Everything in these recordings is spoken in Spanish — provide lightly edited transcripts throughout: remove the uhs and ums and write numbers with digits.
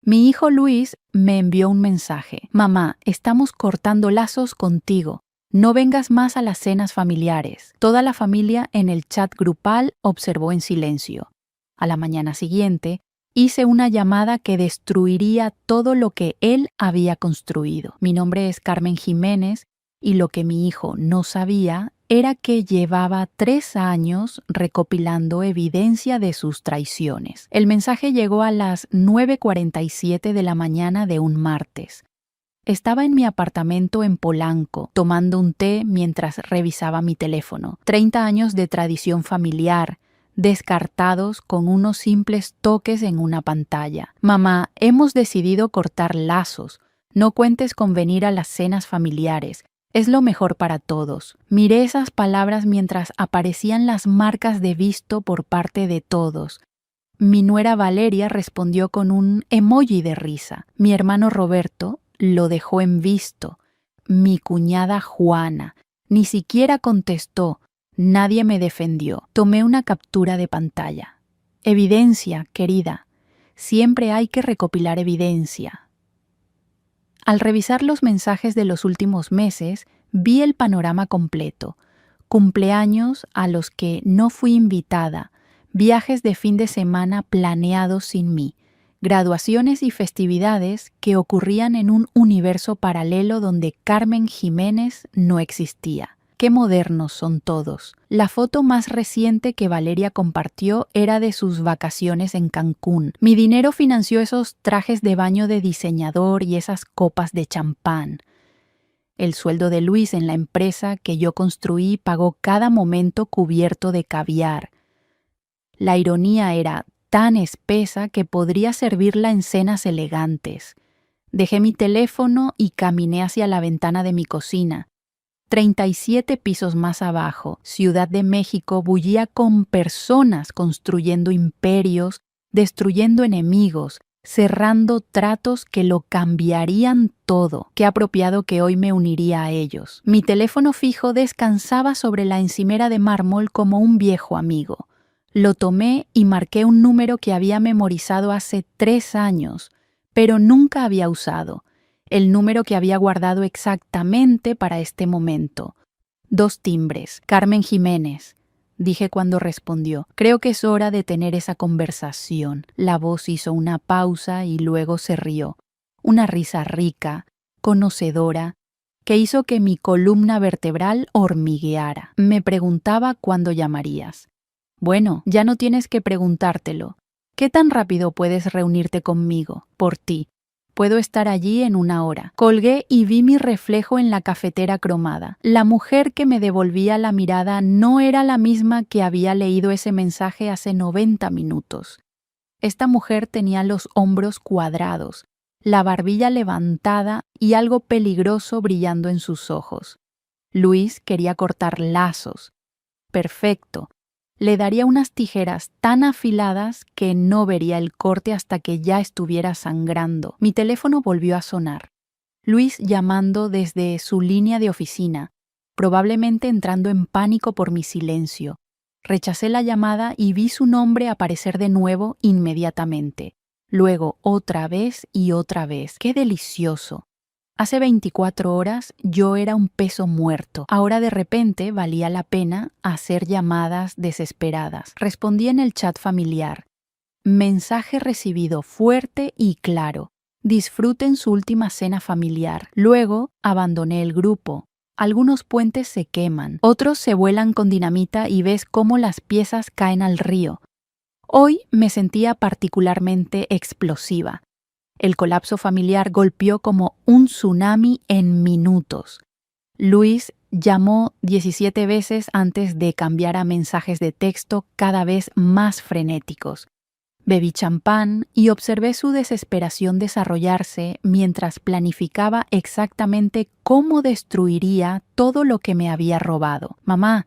Mi hijo Luis me envió un mensaje. Mamá, estamos cortando lazos contigo. No vengas más a las cenas familiares. Toda la familia en el chat grupal observó en silencio. A la mañana siguiente, hice una llamada que destruiría todo lo que él había construido. Mi nombre es Carmen Jiménez y lo que mi hijo no sabía era que llevaba 3 años recopilando evidencia de sus traiciones. El mensaje llegó a las 9:47 de la mañana de un martes. Estaba en mi apartamento en Polanco, tomando un té mientras revisaba mi teléfono. 30 años de tradición familiar, descartados con unos simples toques en una pantalla. Mamá, hemos decidido cortar lazos. No cuentes con venir a las cenas familiares. Es lo mejor para todos. Miré esas palabras mientras aparecían las marcas de visto por parte de todos. Mi nuera Valeria respondió con un emoji de risa. Mi hermano Roberto lo dejó en visto. Mi cuñada Juana ni siquiera contestó. Nadie me defendió. Tomé una captura de pantalla. Evidencia, querida. Siempre hay que recopilar evidencia. Al revisar los mensajes de los últimos meses, vi el panorama completo. Cumpleaños a los que no fui invitada, viajes de fin de semana planeados sin mí, graduaciones y festividades que ocurrían en un universo paralelo donde Carmen Jiménez no existía. Qué modernos son todos. La foto más reciente que Valeria compartió era de sus vacaciones en Cancún. Mi dinero financió esos trajes de baño de diseñador y esas copas de champán. El sueldo de Luis en la empresa que yo construí pagó cada momento cubierto de caviar. La ironía era tan espesa que podría servirla en cenas elegantes. Dejé mi teléfono y caminé hacia la ventana de mi cocina. 37 pisos más abajo, Ciudad de México bullía con personas construyendo imperios, destruyendo enemigos, cerrando tratos que lo cambiarían todo. Qué apropiado que hoy me uniría a ellos. Mi teléfono fijo descansaba sobre la encimera de mármol como un viejo amigo. Lo tomé y marqué un número que había memorizado hace 3 años, pero nunca había usado. El número que había guardado exactamente para este momento. 2 timbres. Carmen Jiménez, dije cuando respondió. Creo que es hora de tener esa conversación. La voz hizo una pausa y luego se rió. Una risa rica, conocedora, que hizo que mi columna vertebral hormigueara. Me preguntaba cuándo llamarías. Bueno, ya no tienes que preguntártelo. ¿Qué tan rápido puedes reunirte conmigo? Por ti. Puedo estar allí en 1 hora. Colgué y vi mi reflejo en la cafetera cromada. La mujer que me devolvía la mirada no era la misma que había leído ese mensaje hace 90 minutos. Esta mujer tenía los hombros cuadrados, la barbilla levantada y algo peligroso brillando en sus ojos. Luis quería cortar lazos. Perfecto. Le daría unas tijeras tan afiladas que no vería el corte hasta que ya estuviera sangrando. Mi teléfono volvió a sonar. Luis llamando desde su línea de oficina, probablemente entrando en pánico por mi silencio. Rechacé la llamada y vi su nombre aparecer de nuevo inmediatamente. Luego otra vez y otra vez. ¡Qué delicioso! Hace 24 horas yo era un peso muerto. Ahora de repente valía la pena hacer llamadas desesperadas. Respondí en el chat familiar. Mensaje recibido fuerte y claro. Disfruten su última cena familiar. Luego abandoné el grupo. Algunos puentes se queman, otros se vuelan con dinamita y ves cómo las piezas caen al río. Hoy me sentía particularmente explosiva. El colapso familiar golpeó como un tsunami en minutos. Luis llamó 17 veces antes de cambiar a mensajes de texto cada vez más frenéticos. Bebí champán y observé su desesperación desarrollarse mientras planificaba exactamente cómo destruiría todo lo que me había robado. Mamá,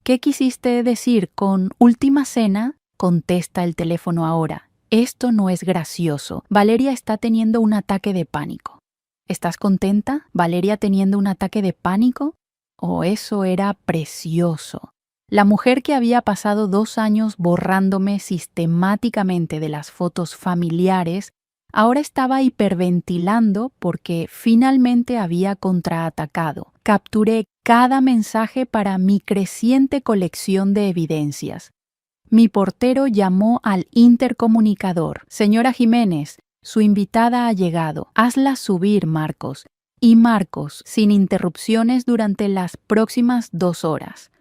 ¿qué quisiste decir con última cena? Contesta el teléfono ahora. Esto no es gracioso. Valeria está teniendo un ataque de pánico. ¿Estás contenta? ¿Valeria teniendo un ataque de pánico? Oh, eso era precioso. La mujer que había pasado 2 años borrándome sistemáticamente de las fotos familiares Ahora estaba hiperventilando porque finalmente había contraatacado. Capturé cada mensaje para mi creciente colección de evidencias. Mi portero llamó al intercomunicador. Señora Jiménez, su invitada ha llegado. Hazla subir, Marcos. Y Marcos, sin interrupciones durante las próximas 2 horas.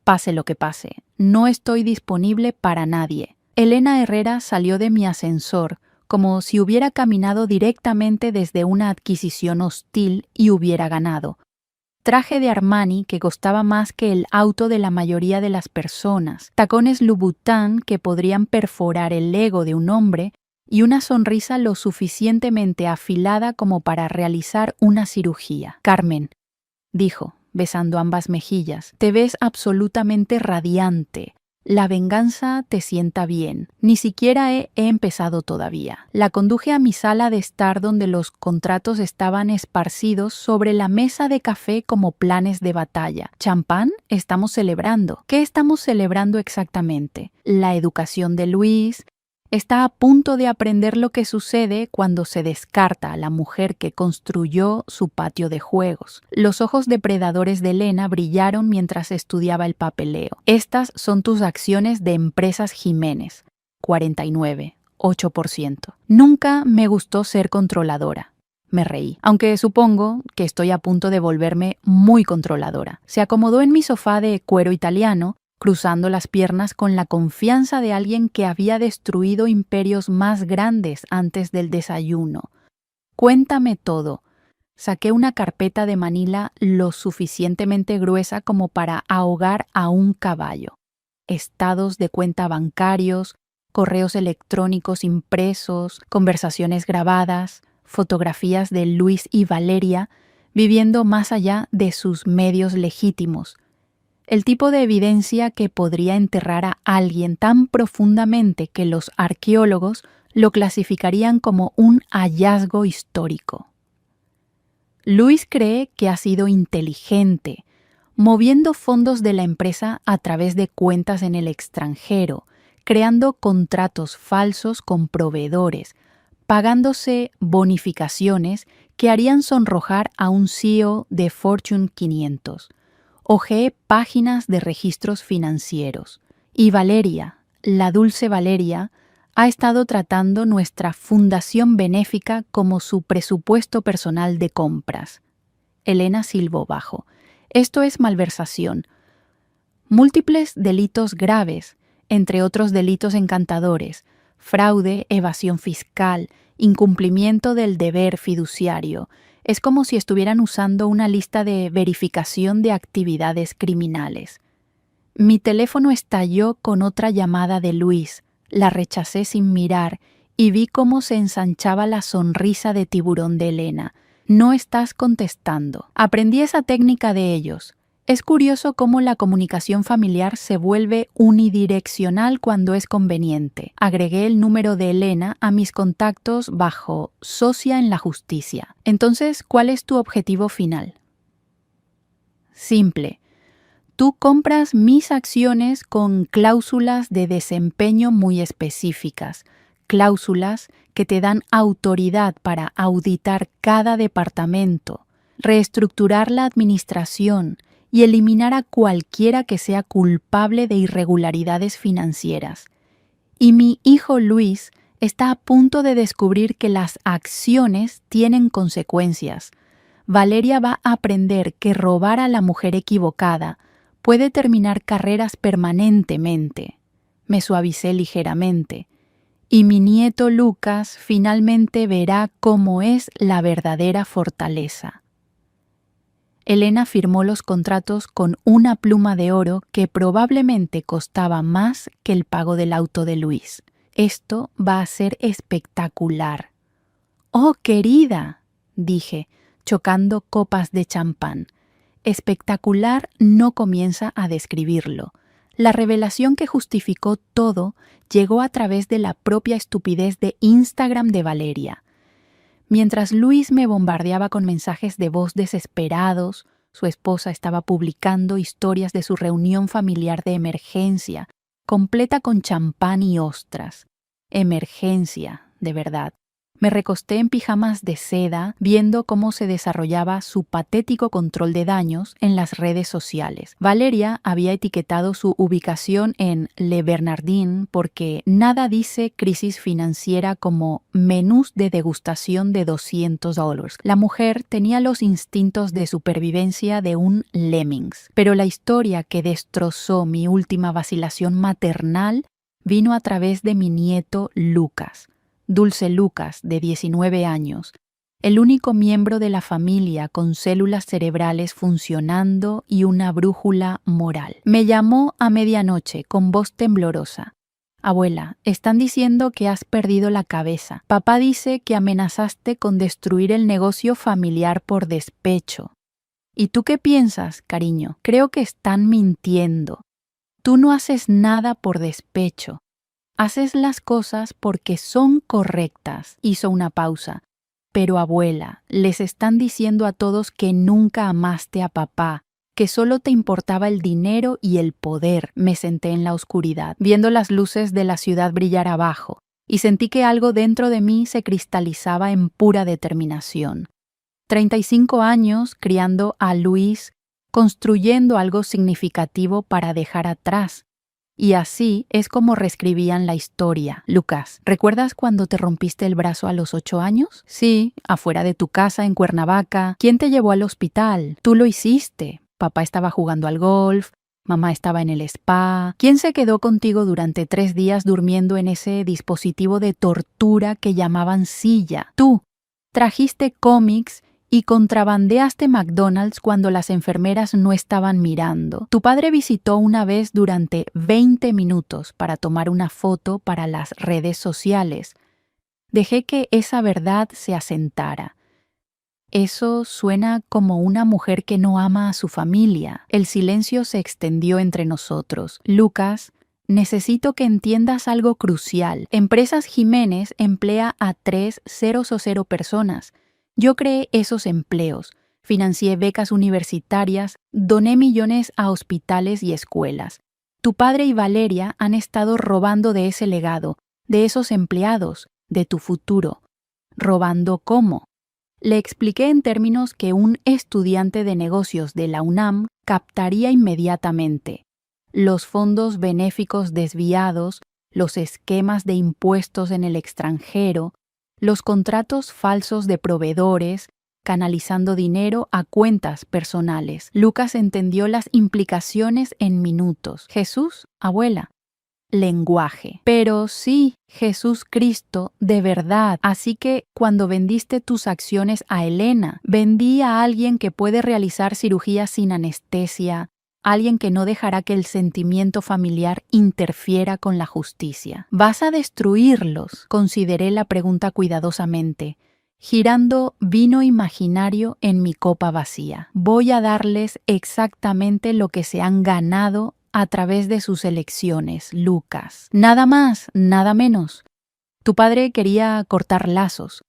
Pase lo que pase, no estoy disponible para nadie. Elena Herrera salió de mi ascensor, como si hubiera caminado directamente desde una adquisición hostil y hubiera ganado. Traje de Armani que costaba más que el auto de la mayoría de las personas, tacones Louboutin que podrían perforar el ego de un hombre y una sonrisa lo suficientemente afilada como para realizar una cirugía. Carmen, dijo, besando ambas mejillas, te ves absolutamente radiante. La venganza te sienta bien. Ni siquiera he empezado todavía. La conduje a mi sala de estar donde los contratos estaban esparcidos sobre la mesa de café como planes de batalla. ¿Champán? Estamos celebrando. ¿Qué estamos celebrando exactamente? La educación de Luis. Está a punto de aprender lo que sucede cuando se descarta a la mujer que construyó su patio de juegos. Los ojos depredadores de Elena brillaron mientras estudiaba el papeleo. Estas son tus acciones de Empresas Jiménez. 49, 8%. Nunca me gustó ser controladora. Me reí, aunque supongo que estoy a punto de volverme muy controladora. Se acomodó en mi sofá de cuero italiano, cruzando las piernas con la confianza de alguien que había destruido imperios más grandes antes del desayuno. Cuéntame todo. Saqué una carpeta de manila lo suficientemente gruesa como para ahogar a un caballo. Estados de cuenta bancarios, correos electrónicos impresos, conversaciones grabadas, fotografías de Luis y Valeria viviendo más allá de sus medios legítimos. El tipo de evidencia que podría enterrar a alguien tan profundamente que los arqueólogos lo clasificarían como un hallazgo histórico. Luis cree que ha sido inteligente, moviendo fondos de la empresa a través de cuentas en el extranjero, creando contratos falsos con proveedores, pagándose bonificaciones que harían sonrojar a un CEO de Fortune 500. Hojeé páginas de registros financieros. Y Valeria, la dulce Valeria, ha estado tratando nuestra fundación benéfica como su presupuesto personal de compras. Elena silbó bajo. Esto es malversación. Múltiples delitos graves, entre otros delitos encantadores, fraude, evasión fiscal, incumplimiento del deber fiduciario. Es como si estuvieran usando una lista de verificación de actividades criminales. Mi teléfono estalló con otra llamada de Luis. La rechacé sin mirar y vi cómo se ensanchaba la sonrisa de tiburón de Elena. No estás contestando. Aprendí esa técnica de ellos. Es curioso cómo la comunicación familiar se vuelve unidireccional cuando es conveniente. Agregué el número de Elena a mis contactos bajo socia en la justicia. Entonces, ¿cuál es tu objetivo final? Simple. Tú compras mis acciones con cláusulas de desempeño muy específicas, cláusulas que te dan autoridad para auditar cada departamento, reestructurar la administración y eliminar a cualquiera que sea culpable de irregularidades financieras. Y mi hijo Luis está a punto de descubrir que las acciones tienen consecuencias. Valeria va a aprender que robar a la mujer equivocada puede terminar carreras permanentemente. Me suavicé ligeramente. Y mi nieto Lucas finalmente verá cómo es la verdadera fortaleza. Elena firmó los contratos con una pluma de oro que probablemente costaba más que el pago del auto de Luis. Esto va a ser espectacular. ¡Oh, querida!, dije, chocando copas de champán. Espectacular no comienza a describirlo. La revelación que justificó todo llegó a través de la propia estupidez de Instagram de Valeria. Mientras Luis me bombardeaba con mensajes de voz desesperados, su esposa estaba publicando historias de su reunión familiar de emergencia, completa con champán y ostras. Emergencia, de verdad. Me recosté en pijamas de seda, viendo cómo se desarrollaba su patético control de daños en las redes sociales. Valeria había etiquetado su ubicación en Le Bernardin porque nada dice crisis financiera como menús de degustación de $200. La mujer tenía los instintos de supervivencia de un lemmings, pero la historia que destrozó mi última vacilación maternal vino a través de mi nieto Lucas. Dulce Lucas, de 19 años, el único miembro de la familia con células cerebrales funcionando y una brújula moral. Me llamó a medianoche con voz temblorosa. Abuela, están diciendo que has perdido la cabeza. Papá dice que amenazaste con destruir el negocio familiar por despecho. ¿Y tú qué piensas, cariño? Creo que están mintiendo. Tú no haces nada por despecho. Haces las cosas porque son correctas. Hizo una pausa. Pero abuela, les están diciendo a todos que nunca amaste a papá, que solo te importaba el dinero y el poder. Me senté en la oscuridad, viendo las luces de la ciudad brillar abajo, y sentí que algo dentro de mí se cristalizaba en pura determinación. 35 años criando a Luis, construyendo algo significativo para dejar atrás. Y así es como reescribían la historia. Lucas, ¿recuerdas cuando te rompiste el brazo a los 8 años? Sí, afuera de tu casa en Cuernavaca. ¿Quién te llevó al hospital? Tú lo hiciste. Papá estaba jugando al golf, mamá estaba en el spa. ¿Quién se quedó contigo durante 3 días durmiendo en ese dispositivo de tortura que llamaban silla? Tú. Trajiste cómics y contrabandeaste McDonald's cuando las enfermeras no estaban mirando. Tu padre visitó una vez durante 20 minutos para tomar una foto para las redes sociales. Dejé que esa verdad se asentara. Eso suena como una mujer que no ama a su familia. El silencio se extendió entre nosotros. Lucas, necesito que entiendas algo crucial. Empresas Jiménez emplea a 300 personas. Yo creé esos empleos, financié becas universitarias, doné millones a hospitales y escuelas. Tu padre y Valeria han estado robando de ese legado, de esos empleados, de tu futuro. ¿Robando cómo? Le expliqué en términos que un estudiante de negocios de la UNAM captaría inmediatamente. Los fondos benéficos desviados, los esquemas de impuestos en el extranjero, los contratos falsos de proveedores, canalizando dinero a cuentas personales. Lucas entendió las implicaciones en minutos. Jesús, abuela. Lenguaje. Pero sí, Jesús Cristo, de verdad. Así que cuando vendiste tus acciones a Elena, vendí a alguien que puede realizar cirugía sin anestesia, alguien que no dejará que el sentimiento familiar interfiera con la justicia. ¿Vas a destruirlos? Consideré la pregunta cuidadosamente, girando vino imaginario en mi copa vacía. Voy a darles exactamente lo que se han ganado a través de sus elecciones, Lucas. Nada más, nada menos. Tu padre quería cortar lazos.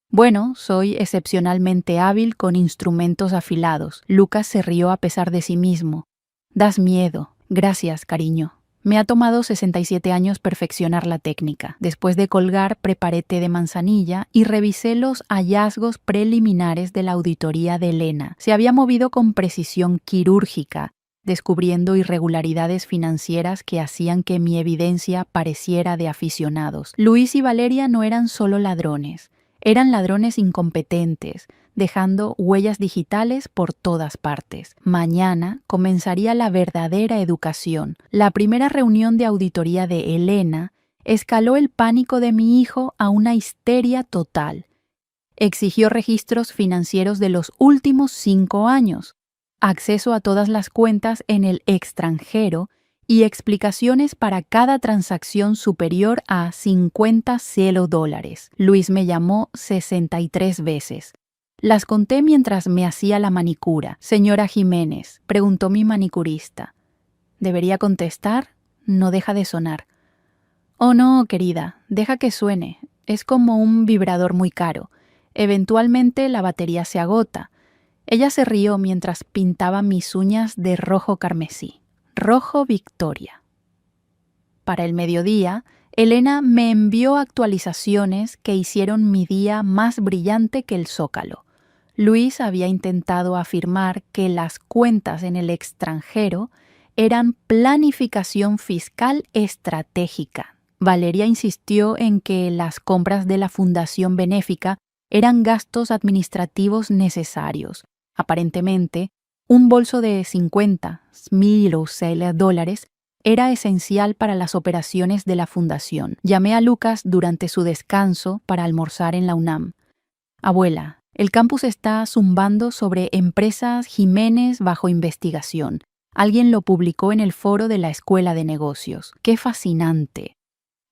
Bueno, soy excepcionalmente hábil con instrumentos afilados. Lucas se rió a pesar de sí mismo. Das miedo. Gracias, cariño. Me ha tomado 67 años perfeccionar la técnica. Después de colgar, preparé té de manzanilla y revisé los hallazgos preliminares de la auditoría de Elena. Se había movido con precisión quirúrgica, descubriendo irregularidades financieras que hacían que mi evidencia pareciera de aficionados. Luis y Valeria no eran solo ladrones, eran ladrones incompetentes, dejando huellas digitales por todas partes. Mañana comenzaría la verdadera educación. La primera reunión de auditoría de Elena escaló el pánico de mi hijo a una histeria total. Exigió registros financieros de los últimos 5 años, acceso a todas las cuentas en el extranjero y explicaciones para cada transacción superior a $50. Luis me llamó 63 veces. Las conté mientras me hacía la manicura. Señora Jiménez, preguntó mi manicurista. ¿Debería contestar? No deja de sonar. Oh no, querida, deja que suene. Es como un vibrador muy caro. Eventualmente la batería se agota. Ella se rió mientras pintaba mis uñas de rojo carmesí. Rojo Victoria. Para el mediodía, Elena me envió actualizaciones que hicieron mi día más brillante que el zócalo. Luis había intentado afirmar que las cuentas en el extranjero eran planificación fiscal estratégica. Valeria insistió en que las compras de la fundación benéfica eran gastos administrativos necesarios. Aparentemente, un bolso de $50,000 era esencial para las operaciones de la fundación. Llamé a Lucas durante su descanso para almorzar en la UNAM. Abuela, el campus está zumbando sobre empresas Jiménez bajo investigación. Alguien lo publicó en el foro de la Escuela de Negocios. ¡Qué fascinante!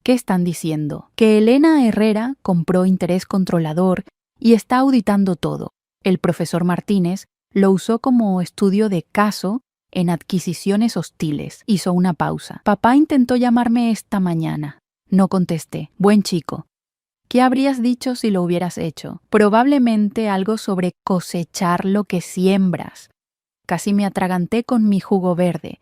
¿Qué están diciendo? Que Elena Herrera compró interés controlador y está auditando todo. El profesor Martínez lo usó como estudio de caso en adquisiciones hostiles. Hizo una pausa. Papá intentó llamarme esta mañana. No contesté. Buen chico. ¿Qué habrías dicho si lo hubieras hecho? Probablemente algo sobre cosechar lo que siembras. Casi me atraganté con mi jugo verde.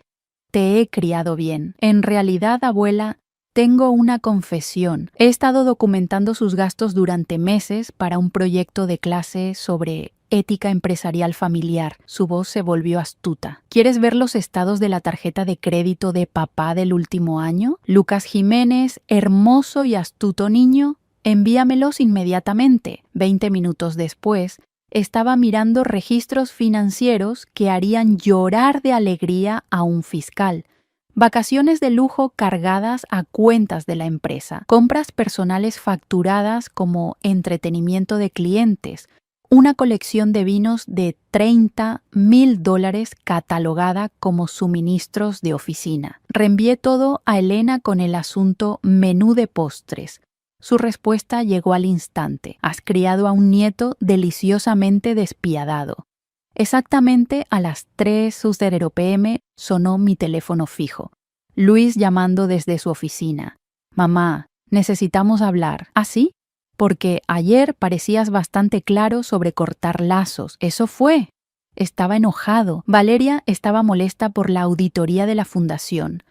Te he criado bien. En realidad, abuela, tengo una confesión. He estado documentando sus gastos durante meses para un proyecto de clase sobre ética empresarial familiar. Su voz se volvió astuta. ¿Quieres ver los estados de la tarjeta de crédito de papá del último año? Lucas Jiménez, hermoso y astuto niño, envíamelos inmediatamente. 20 minutos después, estaba mirando registros financieros que harían llorar de alegría a un fiscal. Vacaciones de lujo cargadas a cuentas de la empresa, compras personales facturadas como entretenimiento de clientes, una colección de vinos de $30,000 catalogada como suministros de oficina. Reenvié todo a Elena con el asunto menú de postres. Su respuesta llegó al instante. Has criado a un nieto deliciosamente despiadado. Exactamente a las 3:00 p.m. sonó mi teléfono fijo. Luis llamando desde su oficina. Mamá, necesitamos hablar. ¿Ah, sí? Porque ayer parecías bastante claro sobre cortar lazos. Eso fue. Estaba enojado. Valeria estaba molesta por la auditoría de la fundación.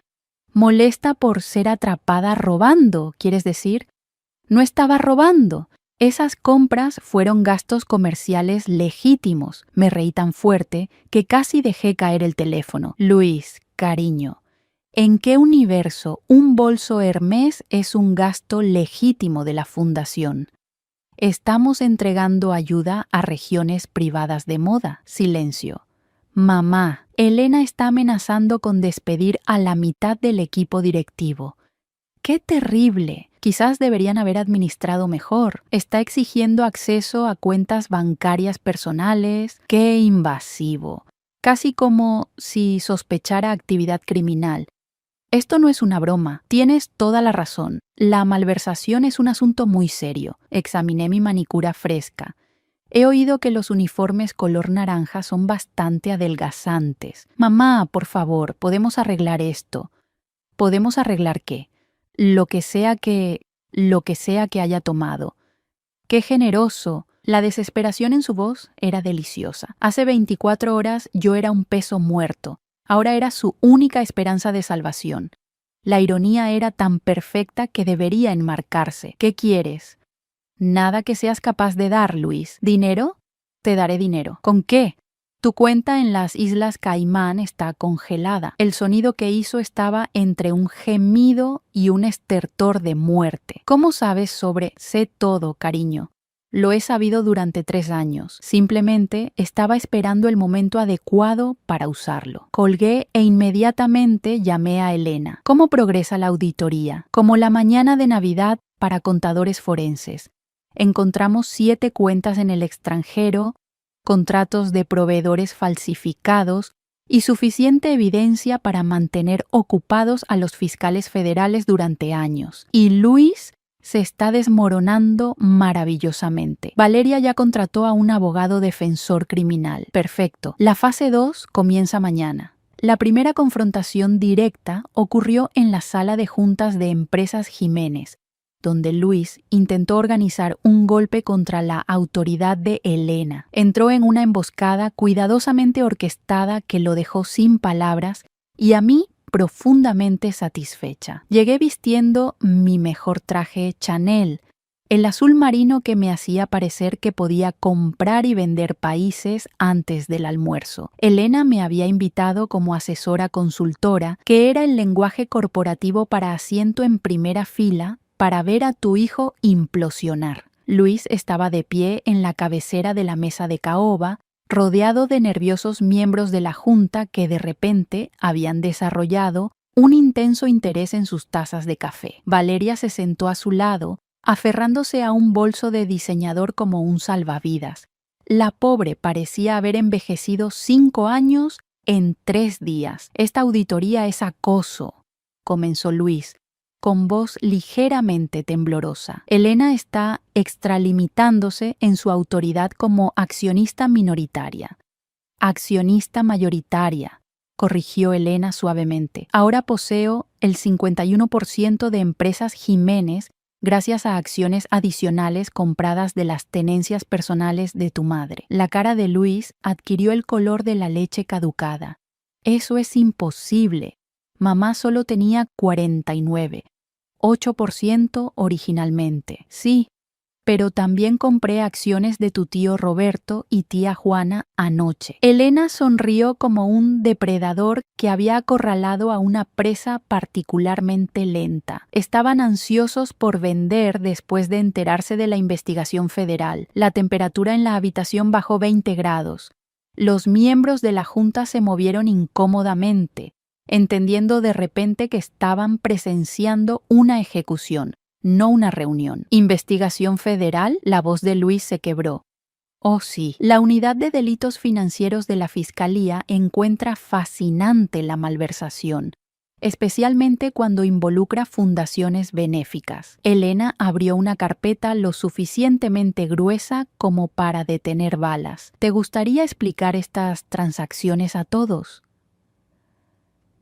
Molesta por ser atrapada robando, ¿quieres decir? No estaba robando. Esas compras fueron gastos comerciales legítimos. Me reí tan fuerte que casi dejé caer el teléfono. Luis, cariño, ¿en qué universo un bolso Hermès es un gasto legítimo de la fundación? Estamos entregando ayuda a regiones privadas de moda. Silencio. Mamá, Elena está amenazando con despedir a la mitad del equipo directivo. ¡Qué terrible! Quizás deberían haber administrado mejor. Está exigiendo acceso a cuentas bancarias personales. ¡Qué invasivo! Casi como si sospechara actividad criminal. Esto no es una broma. Tienes toda la razón. La malversación es un asunto muy serio. Examiné mi manicura fresca. He oído que los uniformes color naranja son bastante adelgazantes. Mamá, por favor, ¿podemos arreglar esto? ¿Podemos arreglar qué? Lo que sea que haya tomado. ¡Qué generoso! La desesperación en su voz era deliciosa. Hace 24 horas yo era un peso muerto. Ahora era su única esperanza de salvación. La ironía era tan perfecta que debería enmarcarse. ¿Qué quieres? Nada que seas capaz de dar, Luis. ¿Dinero? Te daré dinero. ¿Con qué? Tu cuenta en las Islas Caimán está congelada. El sonido que hizo estaba entre un gemido y un estertor de muerte. ¿Cómo sabes sobre? Sé todo, cariño. Lo he sabido durante 3 años. Simplemente estaba esperando el momento adecuado para usarlo. Colgué e inmediatamente llamé a Elena. ¿Cómo progresa la auditoría? Como la mañana de Navidad para contadores forenses. Encontramos 7 cuentas en el extranjero, contratos de proveedores falsificados y suficiente evidencia para mantener ocupados a los fiscales federales durante años. Y Luis se está desmoronando maravillosamente. Valeria ya contrató a un abogado defensor criminal. Perfecto. La fase 2 comienza mañana. La primera confrontación directa ocurrió en la sala de juntas de empresas Jiménez, donde Luis intentó organizar un golpe contra la autoridad de Elena. Entró en una emboscada cuidadosamente orquestada que lo dejó sin palabras y a mí profundamente satisfecha. Llegué vistiendo mi mejor traje Chanel, el azul marino que me hacía parecer que podía comprar y vender países antes del almuerzo. Elena me había invitado como asesora consultora, que era el lenguaje corporativo para asiento en primera fila, para ver a tu hijo implosionar. Luis estaba de pie en la cabecera de la mesa de caoba, rodeado de nerviosos miembros de la junta que de repente habían desarrollado un intenso interés en sus tazas de café. Valeria se sentó a su lado, aferrándose a un bolso de diseñador como un salvavidas. La pobre parecía haber envejecido 5 años en 3 días. Esta auditoría es acoso, comenzó Luis, con voz ligeramente temblorosa. Elena está extralimitándose en su autoridad como accionista minoritaria. Accionista mayoritaria, corrigió Elena suavemente. Ahora poseo el 51% de Empresas Jiménez gracias a acciones adicionales compradas de las tenencias personales de tu madre. La cara de Luis adquirió el color de la leche caducada. Eso es imposible. Mamá solo tenía 49, 8% originalmente. Sí, pero también compré acciones de tu tío Roberto y tía Juana anoche. Elena sonrió como un depredador que había acorralado a una presa particularmente lenta. Estaban ansiosos por vender después de enterarse de la investigación federal. La temperatura en la habitación bajó 20 grados. Los miembros de la junta se movieron incómodamente, entendiendo de repente que estaban presenciando una ejecución, no una reunión. ¿Investigación federal? La voz de Luis se quebró. Oh sí, la Unidad de Delitos Financieros de la Fiscalía encuentra fascinante la malversación, especialmente cuando involucra fundaciones benéficas. Elena abrió una carpeta lo suficientemente gruesa como para detener balas. ¿Te gustaría explicar estas transacciones a todos?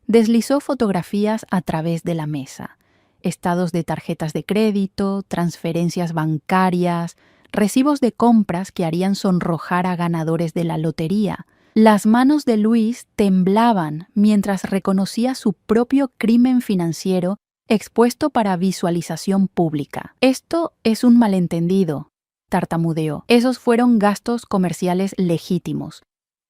Deslizó fotografías a través de la mesa. Estados de tarjetas de crédito, transferencias bancarias, recibos de compras que harían sonrojar a ganadores de la lotería. Las manos de Luis temblaban mientras reconocía su propio crimen financiero expuesto para visualización pública. Esto es un malentendido, tartamudeó. Esos fueron gastos comerciales legítimos.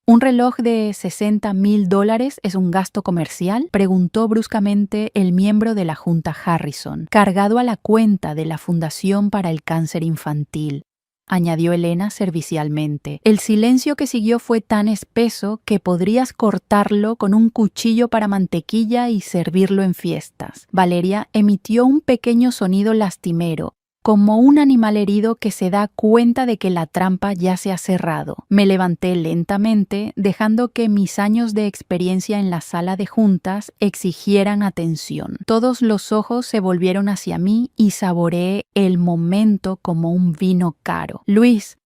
¿Un reloj de $60,000 es un gasto comercial?, preguntó bruscamente el miembro de la Junta Harrison, cargado a la cuenta de la Fundación para el Cáncer Infantil, añadió Elena servicialmente. El silencio que siguió fue tan espeso que podrías cortarlo con un cuchillo para mantequilla y servirlo en fiestas. Valeria emitió un pequeño sonido lastimero, como un animal herido que se da cuenta de que la trampa ya se ha cerrado. Me levanté lentamente, dejando que mis años de experiencia en la sala de juntas exigieran atención. Todos los ojos se volvieron hacia mí y saboreé el momento como un vino caro. Luis,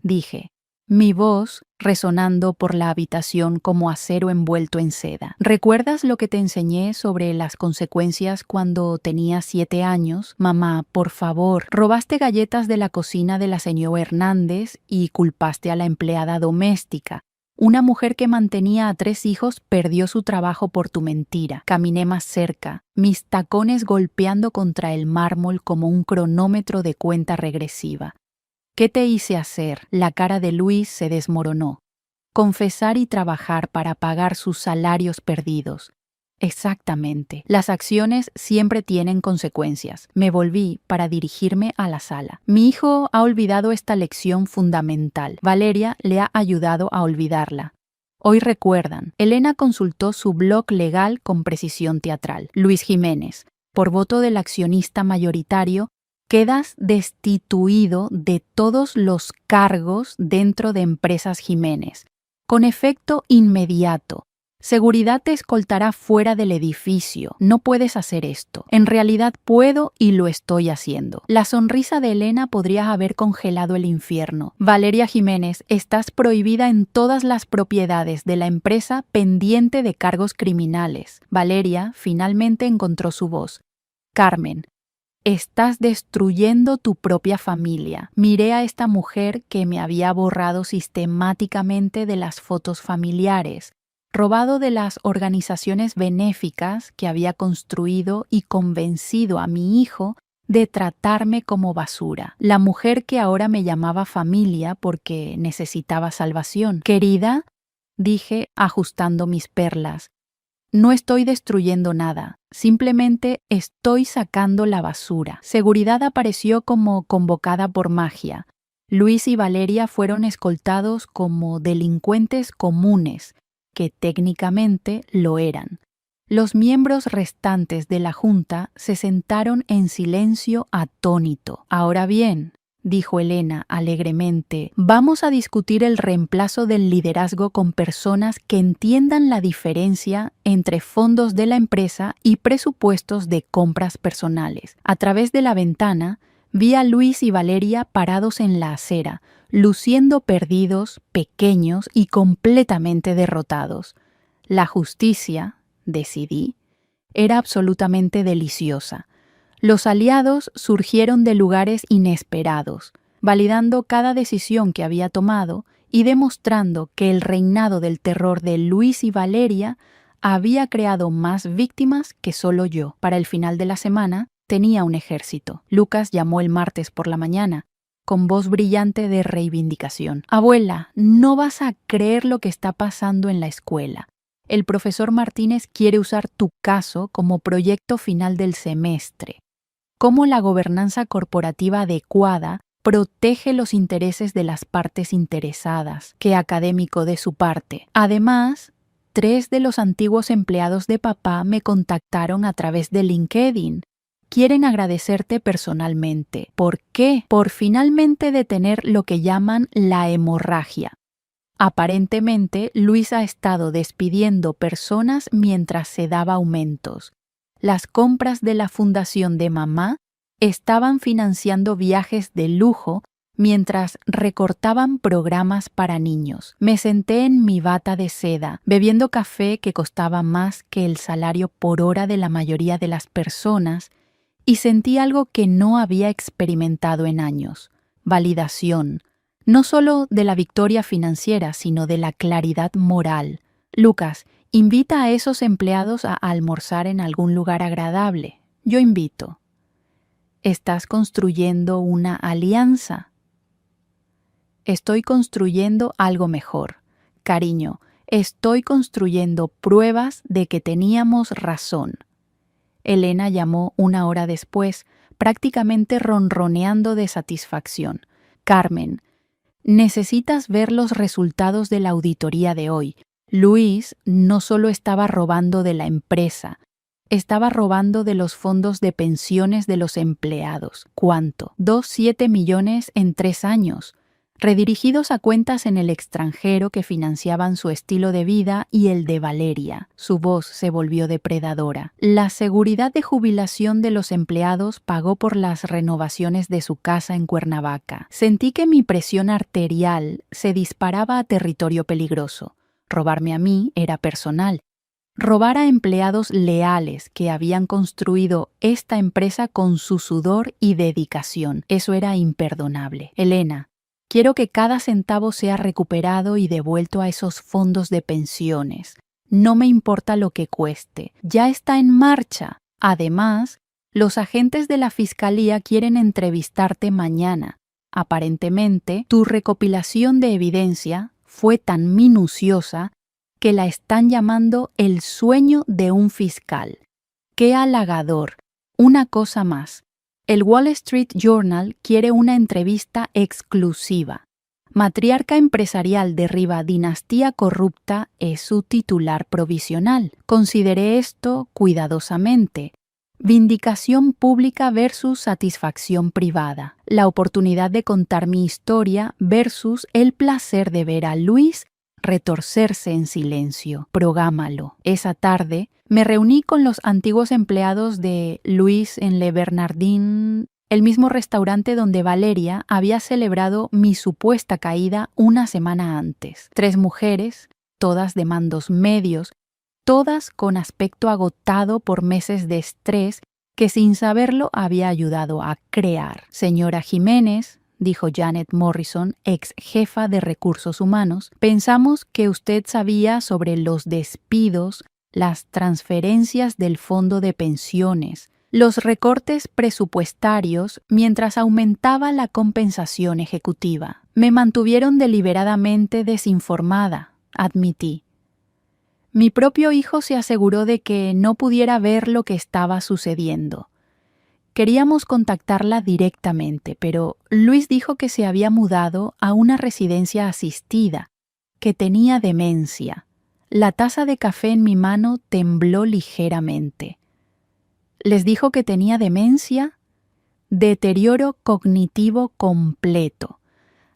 dije, mi voz resonando por la habitación como acero envuelto en seda. ¿Recuerdas lo que te enseñé sobre las consecuencias cuando tenía 7 años? Mamá, por favor, robaste galletas de la cocina de la señora Hernández y culpaste a la empleada doméstica. Una mujer que mantenía a 3 hijos perdió su trabajo por tu mentira. Caminé más cerca, mis tacones golpeando contra el mármol como un cronómetro de cuenta regresiva. ¿Qué te hice hacer? La cara de Luis se desmoronó. Confesar y trabajar para pagar sus salarios perdidos. Exactamente. Las acciones siempre tienen consecuencias. Me volví para dirigirme a la sala. Mi hijo ha olvidado esta lección fundamental. Valeria le ha ayudado a olvidarla. Hoy recuerdan. Elena consultó su blog legal con precisión teatral. Luis Jiménez, por voto del accionista mayoritario, quedas destituido de todos los cargos dentro de Empresas Jiménez, con efecto inmediato. Seguridad te escoltará fuera del edificio. No puedes hacer esto. En realidad puedo y lo estoy haciendo. La sonrisa de Elena podría haber congelado el infierno. Valeria Jiménez, estás prohibida en todas las propiedades de la empresa pendiente de cargos criminales. Valeria finalmente encontró su voz. Carmen, estás destruyendo tu propia familia. Miré a esta mujer que me había borrado sistemáticamente de las fotos familiares, robado de las organizaciones benéficas que había construido y convencido a mi hijo de tratarme como basura. La mujer que ahora me llamaba familia porque necesitaba salvación. Querida, dije ajustando mis perlas, no estoy destruyendo nada, simplemente estoy sacando la basura. Seguridad apareció como convocada por magia. Luis y Valeria fueron escoltados como delincuentes comunes, que técnicamente lo eran. Los miembros restantes de la junta se sentaron en silencio atónito. Ahora bien, dijo Elena alegremente, vamos a discutir el reemplazo del liderazgo con personas que entiendan la diferencia entre fondos de la empresa y presupuestos de compras personales. A través de la ventana, vi a Luis y Valeria parados en la acera, luciendo perdidos, pequeños y completamente derrotados. La justicia, decidí, era absolutamente deliciosa. Los aliados surgieron de lugares inesperados, validando cada decisión que había tomado y demostrando que el reinado del terror de Luis y Valeria había creado más víctimas que solo yo. Para el final de la semana, tenía un ejército. Lucas llamó el martes por la mañana, con voz brillante de reivindicación. Abuela, no vas a creer lo que está pasando en la escuela. El profesor Martínez quiere usar tu caso como proyecto final del semestre. Cómo la gobernanza corporativa adecuada protege los intereses de las partes interesadas, qué académico de su parte. Además, 3 de los antiguos empleados de papá me contactaron a través de LinkedIn. Quieren agradecerte personalmente. ¿Por qué? Por finalmente detener lo que llaman la hemorragia. Aparentemente, Luis ha estado despidiendo personas mientras se daba aumentos. Las compras de la fundación de mamá estaban financiando viajes de lujo mientras recortaban programas para niños. Me senté en mi bata de seda, bebiendo café que costaba más que el salario por hora de la mayoría de las personas, y sentí algo que no había experimentado en años: validación, no solo de la victoria financiera, sino de la claridad moral. Lucas, invita a esos empleados a almorzar en algún lugar agradable. Yo invito. ¿Estás construyendo una alianza? Estoy construyendo algo mejor. Cariño, estoy construyendo pruebas de que teníamos razón. Elena llamó 1 hora después, prácticamente ronroneando de satisfacción. Carmen, necesitas ver los resultados de la auditoría de hoy. Luis no solo estaba robando de la empresa, estaba robando de los fondos de pensiones de los empleados. ¿Cuánto? 2,7 millones en 3 años, redirigidos a cuentas en el extranjero que financiaban su estilo de vida y el de Valeria. Su voz se volvió depredadora. La seguridad de jubilación de los empleados pagó por las renovaciones de su casa en Cuernavaca. Sentí que mi presión arterial se disparaba a territorio peligroso. Robarme a mí era personal. Robar a empleados leales que habían construido esta empresa con su sudor y dedicación. Eso era imperdonable. Elena, quiero que cada centavo sea recuperado y devuelto a esos fondos de pensiones. No me importa lo que cueste. Ya está en marcha. Además, los agentes de la fiscalía quieren entrevistarte mañana. Aparentemente, tu recopilación de evidencia fue tan minuciosa que la están llamando el sueño de un fiscal. ¡Qué halagador! Una cosa más. El Wall Street Journal quiere una entrevista exclusiva. Matriarca empresarial derriba dinastía corrupta es su titular provisional. Consideré esto cuidadosamente. Vindicación pública versus satisfacción privada. La oportunidad de contar mi historia versus el placer de ver a Luis retorcerse en silencio. Progámalo. Esa tarde me reuní con los antiguos empleados de Luis en Le Bernardin, el mismo restaurante donde Valeria había celebrado mi supuesta caída 1 semana antes. 3 mujeres, todas de mandos medios, todas con aspecto agotado por meses de estrés que sin saberlo había ayudado a crear. Señora Jiménez, dijo Janet Morrison, ex jefa de recursos humanos, pensamos que usted sabía sobre los despidos, las transferencias del fondo de pensiones, los recortes presupuestarios mientras aumentaba la compensación ejecutiva. Me mantuvieron deliberadamente desinformada, admití. Mi propio hijo se aseguró de que no pudiera ver lo que estaba sucediendo. Queríamos contactarla directamente, pero Luis dijo que se había mudado a una residencia asistida, que tenía demencia. La taza de café en mi mano tembló ligeramente. ¿Les dijo que tenía demencia? Deterioro cognitivo completo,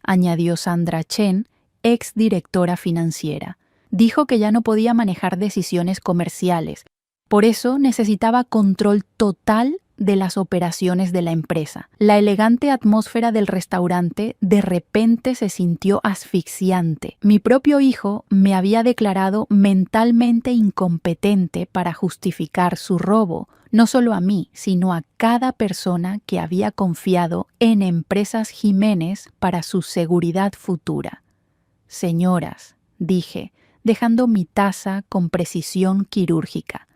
añadió Sandra Chen, ex directora financiera. Dijo que ya no podía manejar decisiones comerciales, por eso necesitaba control total de las operaciones de la empresa. La elegante atmósfera del restaurante de repente se sintió asfixiante. Mi propio hijo me había declarado mentalmente incompetente para justificar su robo, no solo a mí, sino a cada persona que había confiado en Empresas Jiménez para su seguridad futura. Señoras, dije, dejando mi taza con precisión quirúrgica,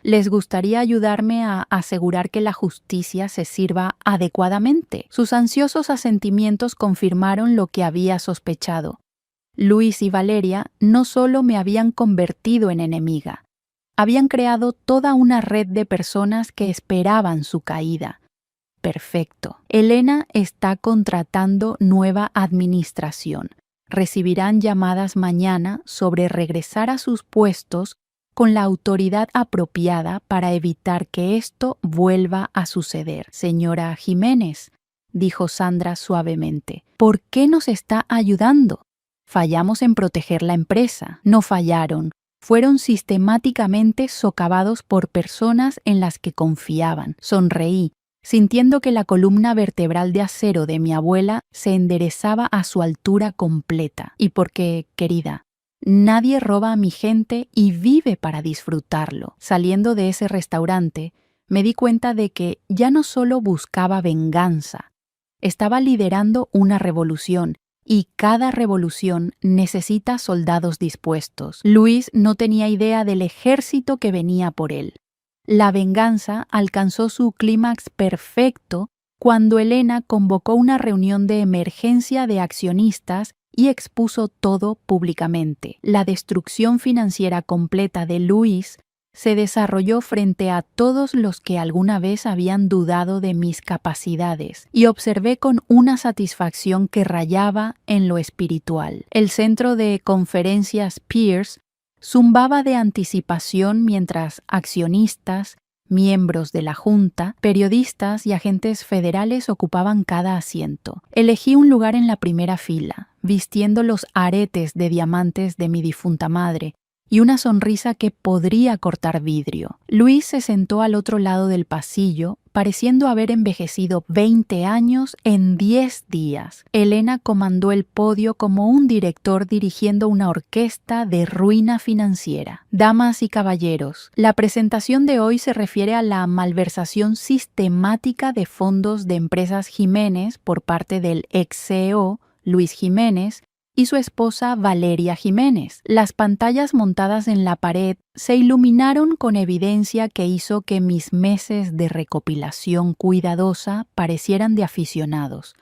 ¿les gustaría ayudarme a asegurar que la justicia se sirva adecuadamente? Sus ansiosos asentimientos confirmaron lo que había sospechado. Luis y Valeria no solo me habían convertido en enemiga, habían creado toda una red de personas que esperaban su caída. Perfecto. Elena está contratando nueva administración. Recibirán llamadas mañana sobre regresar a sus puestos con la autoridad apropiada para evitar que esto vuelva a suceder. Señora Jiménez, dijo Sandra suavemente, ¿por qué nos está ayudando? Fallamos en proteger la empresa. No fallaron. Fueron sistemáticamente socavados por personas en las que confiaban. Sonreí, sintiendo que la columna vertebral de acero de mi abuela se enderezaba a su altura completa. Y porque, querida, nadie roba a mi gente y vive para disfrutarlo. Saliendo de ese restaurante, me di cuenta de que ya no solo buscaba venganza, estaba liderando una revolución, y cada revolución necesita soldados dispuestos. Luis no tenía idea del ejército que venía por él. La venganza alcanzó su clímax perfecto cuando Elena convocó una reunión de emergencia de accionistas y expuso todo públicamente. La destrucción financiera completa de Luis se desarrolló frente a todos los que alguna vez habían dudado de mis capacidades, y observé con una satisfacción que rayaba en lo espiritual. El centro de conferencias Pierce zumbaba de anticipación mientras accionistas, miembros de la Junta, periodistas y agentes federales ocupaban cada asiento. Elegí un lugar en la primera fila, vistiendo los aretes de diamantes de mi difunta madre y una sonrisa que podría cortar vidrio. Luis se sentó al otro lado del pasillo, pareciendo haber envejecido 20 años en 10 días. Elena comandó el podio como un director dirigiendo una orquesta de ruina financiera. Damas y caballeros, la presentación de hoy se refiere a la malversación sistemática de fondos de Empresas Jiménez por parte del ex CEO, Luis Jiménez, y su esposa Valeria Jiménez. Las pantallas montadas en la pared se iluminaron con evidencia que hizo que mis meses de recopilación cuidadosa parecieran de aficionados.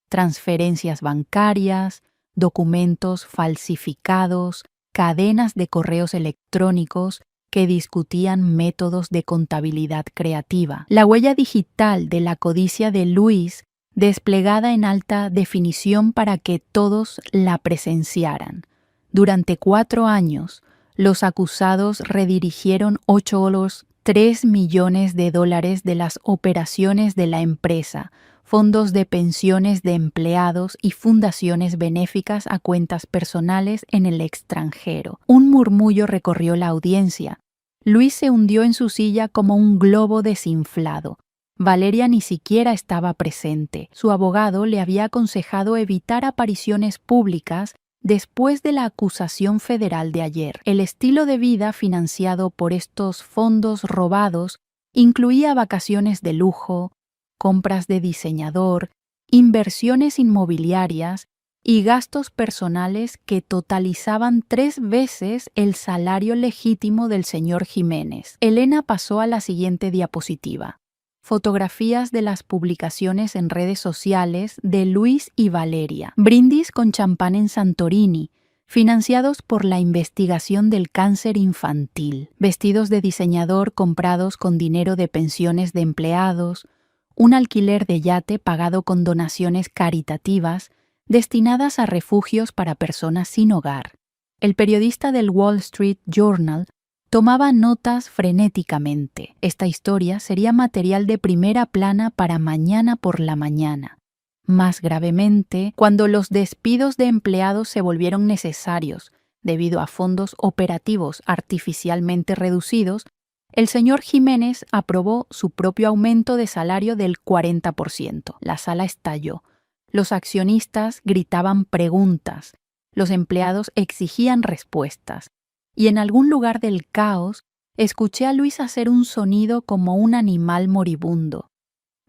Transferencias bancarias, documentos falsificados, cadenas de correos electrónicos que discutían métodos de contabilidad creativa. La huella digital de la codicia de Luis desplegada en alta definición para que todos la presenciaran. Durante 4 años, los acusados redirigieron $3 millones de las operaciones de la empresa, fondos de pensiones de empleados y fundaciones benéficas a cuentas personales en el extranjero. Un murmullo recorrió la audiencia. Luis se hundió en su silla como un globo desinflado. Valeria ni siquiera estaba presente. Su abogado le había aconsejado evitar apariciones públicas después de la acusación federal de ayer. El estilo de vida financiado por estos fondos robados incluía vacaciones de lujo, compras de diseñador inversiones inmobiliarias y gastos personales que totalizaban 3 veces el salario legítimo del señor Jiménez. Elena pasó a la siguiente diapositiva. Fotografías de las publicaciones en redes sociales de Luis y Valeria. Brindis con champán en Santorini, financiados por la investigación del cáncer infantil. Vestidos de diseñador comprados con dinero de pensiones de empleados. Un alquiler de yate pagado con donaciones caritativas destinadas a refugios para personas sin hogar. El periodista del Wall Street Journal tomaba notas frenéticamente. Esta historia sería material de primera plana para mañana por la mañana. Más gravemente, cuando los despidos de empleados se volvieron necesarios debido a fondos operativos artificialmente reducidos, el señor Jiménez aprobó su propio aumento de salario del 40%. La sala estalló. Los accionistas gritaban preguntas, los empleados exigían respuestas, y en algún lugar del caos escuché a Luis hacer un sonido como un animal moribundo.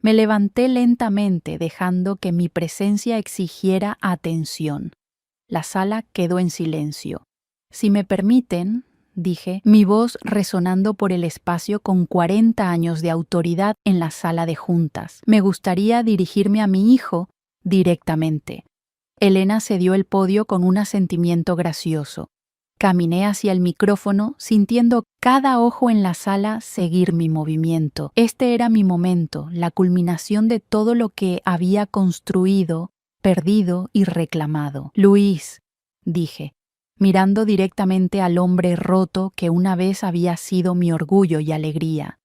Me levanté lentamente, dejando que mi presencia exigiera atención. La sala quedó en silencio. Si me permiten, dije, mi voz resonando por el espacio con 40 años de autoridad en la sala de juntas. Me gustaría dirigirme a mi hijo directamente. Elena cedió el podio con un asentimiento gracioso. Caminé hacia el micrófono, sintiendo cada ojo en la sala seguir mi movimiento. Este era mi momento, la culminación de todo lo que había construido, perdido y reclamado. Luis, dije, mirando directamente al hombre roto que una vez había sido mi orgullo y alegría.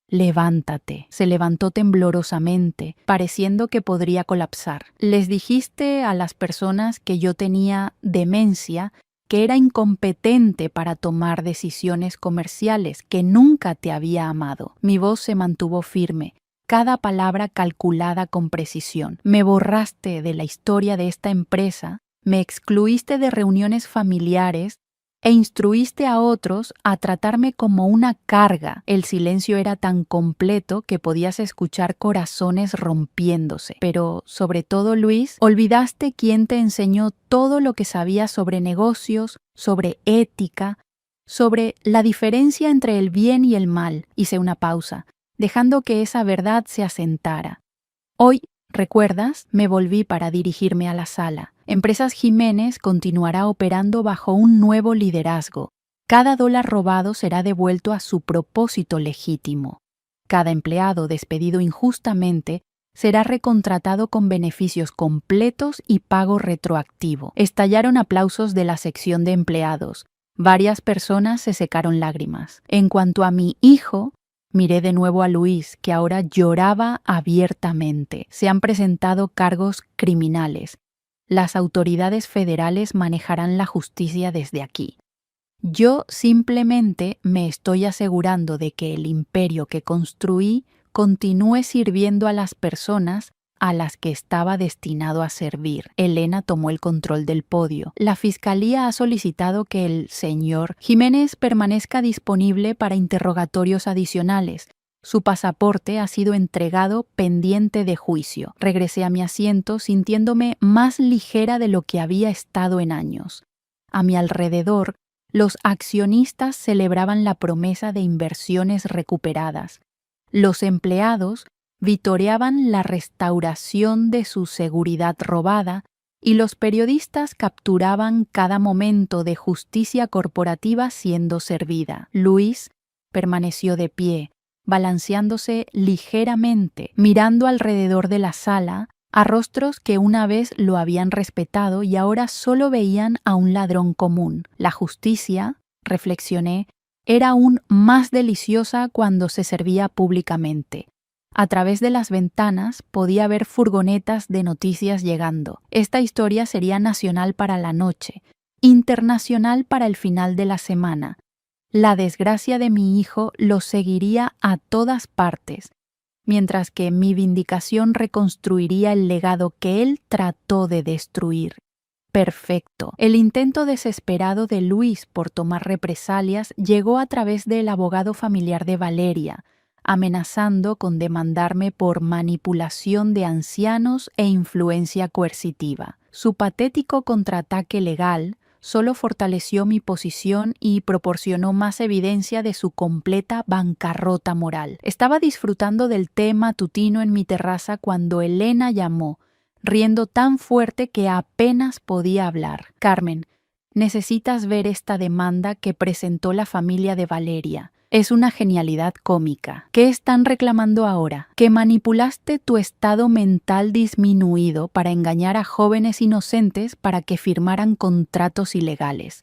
Levántate. Se levantó temblorosamente, pareciendo que podría colapsar. Les dijiste a las personas que yo tenía demencia, que era incompetente para tomar decisiones comerciales, que nunca te había amado. Mi voz se mantuvo firme, cada palabra calculada con precisión. Me borraste de la historia de esta empresa, me excluiste de reuniones familiares e instruiste a otros a tratarme como una carga. El silencio era tan completo que podías escuchar corazones rompiéndose. Pero, sobre todo, Luis, olvidaste quién te enseñó todo lo que sabías sobre negocios, sobre ética, sobre la diferencia entre el bien y el mal. Hice una pausa, dejando que esa verdad se asentara. Hoy, ¿recuerdas? Me volví para dirigirme a la sala. Empresas Jiménez continuará operando bajo un nuevo liderazgo. Cada dólar robado será devuelto a su propósito legítimo. Cada empleado despedido injustamente será recontratado con beneficios completos y pago retroactivo. Estallaron aplausos de la sección de empleados. Varias personas se secaron lágrimas. En cuanto a mi hijo, miré de nuevo a Luis, que ahora lloraba abiertamente. Se han presentado cargos criminales. Las autoridades federales manejarán la justicia desde aquí. Yo simplemente me estoy asegurando de que el imperio que construí continúe sirviendo a las personas a las que estaba destinado a servir. Elena tomó el control del podio. La fiscalía ha solicitado que el señor Jiménez permanezca disponible para interrogatorios adicionales. Su pasaporte ha sido entregado pendiente de juicio. Regresé a mi asiento sintiéndome más ligera de lo que había estado en años. A mi alrededor, los accionistas celebraban la promesa de inversiones recuperadas. Los empleados vitoreaban la restauración de su seguridad robada y los periodistas capturaban cada momento de justicia corporativa siendo servida. Luis permaneció de pie, balanceándose ligeramente, mirando alrededor de la sala a rostros que una vez lo habían respetado y ahora solo veían a un ladrón común. La justicia, reflexioné, era aún más deliciosa cuando se servía públicamente. A través de las ventanas podía ver furgonetas de noticias llegando. Esta historia sería nacional para la noche, internacional para el final de la semana. La desgracia de mi hijo lo seguiría a todas partes, mientras que mi vindicación reconstruiría el legado que él trató de destruir. Perfecto. El intento desesperado de Luis por tomar represalias llegó a través del abogado familiar de Valeria, amenazando con demandarme por manipulación de ancianos e influencia coercitiva. Su patético contraataque legal solo fortaleció mi posición y proporcionó más evidencia de su completa bancarrota moral. Estaba disfrutando del té matutino en mi terraza cuando Elena llamó, riendo tan fuerte que apenas podía hablar. Carmen, necesitas ver esta demanda que presentó la familia de Valeria. Es una genialidad cómica. ¿Qué están reclamando ahora? Que manipulaste tu estado mental disminuido para engañar a jóvenes inocentes para que firmaran contratos ilegales.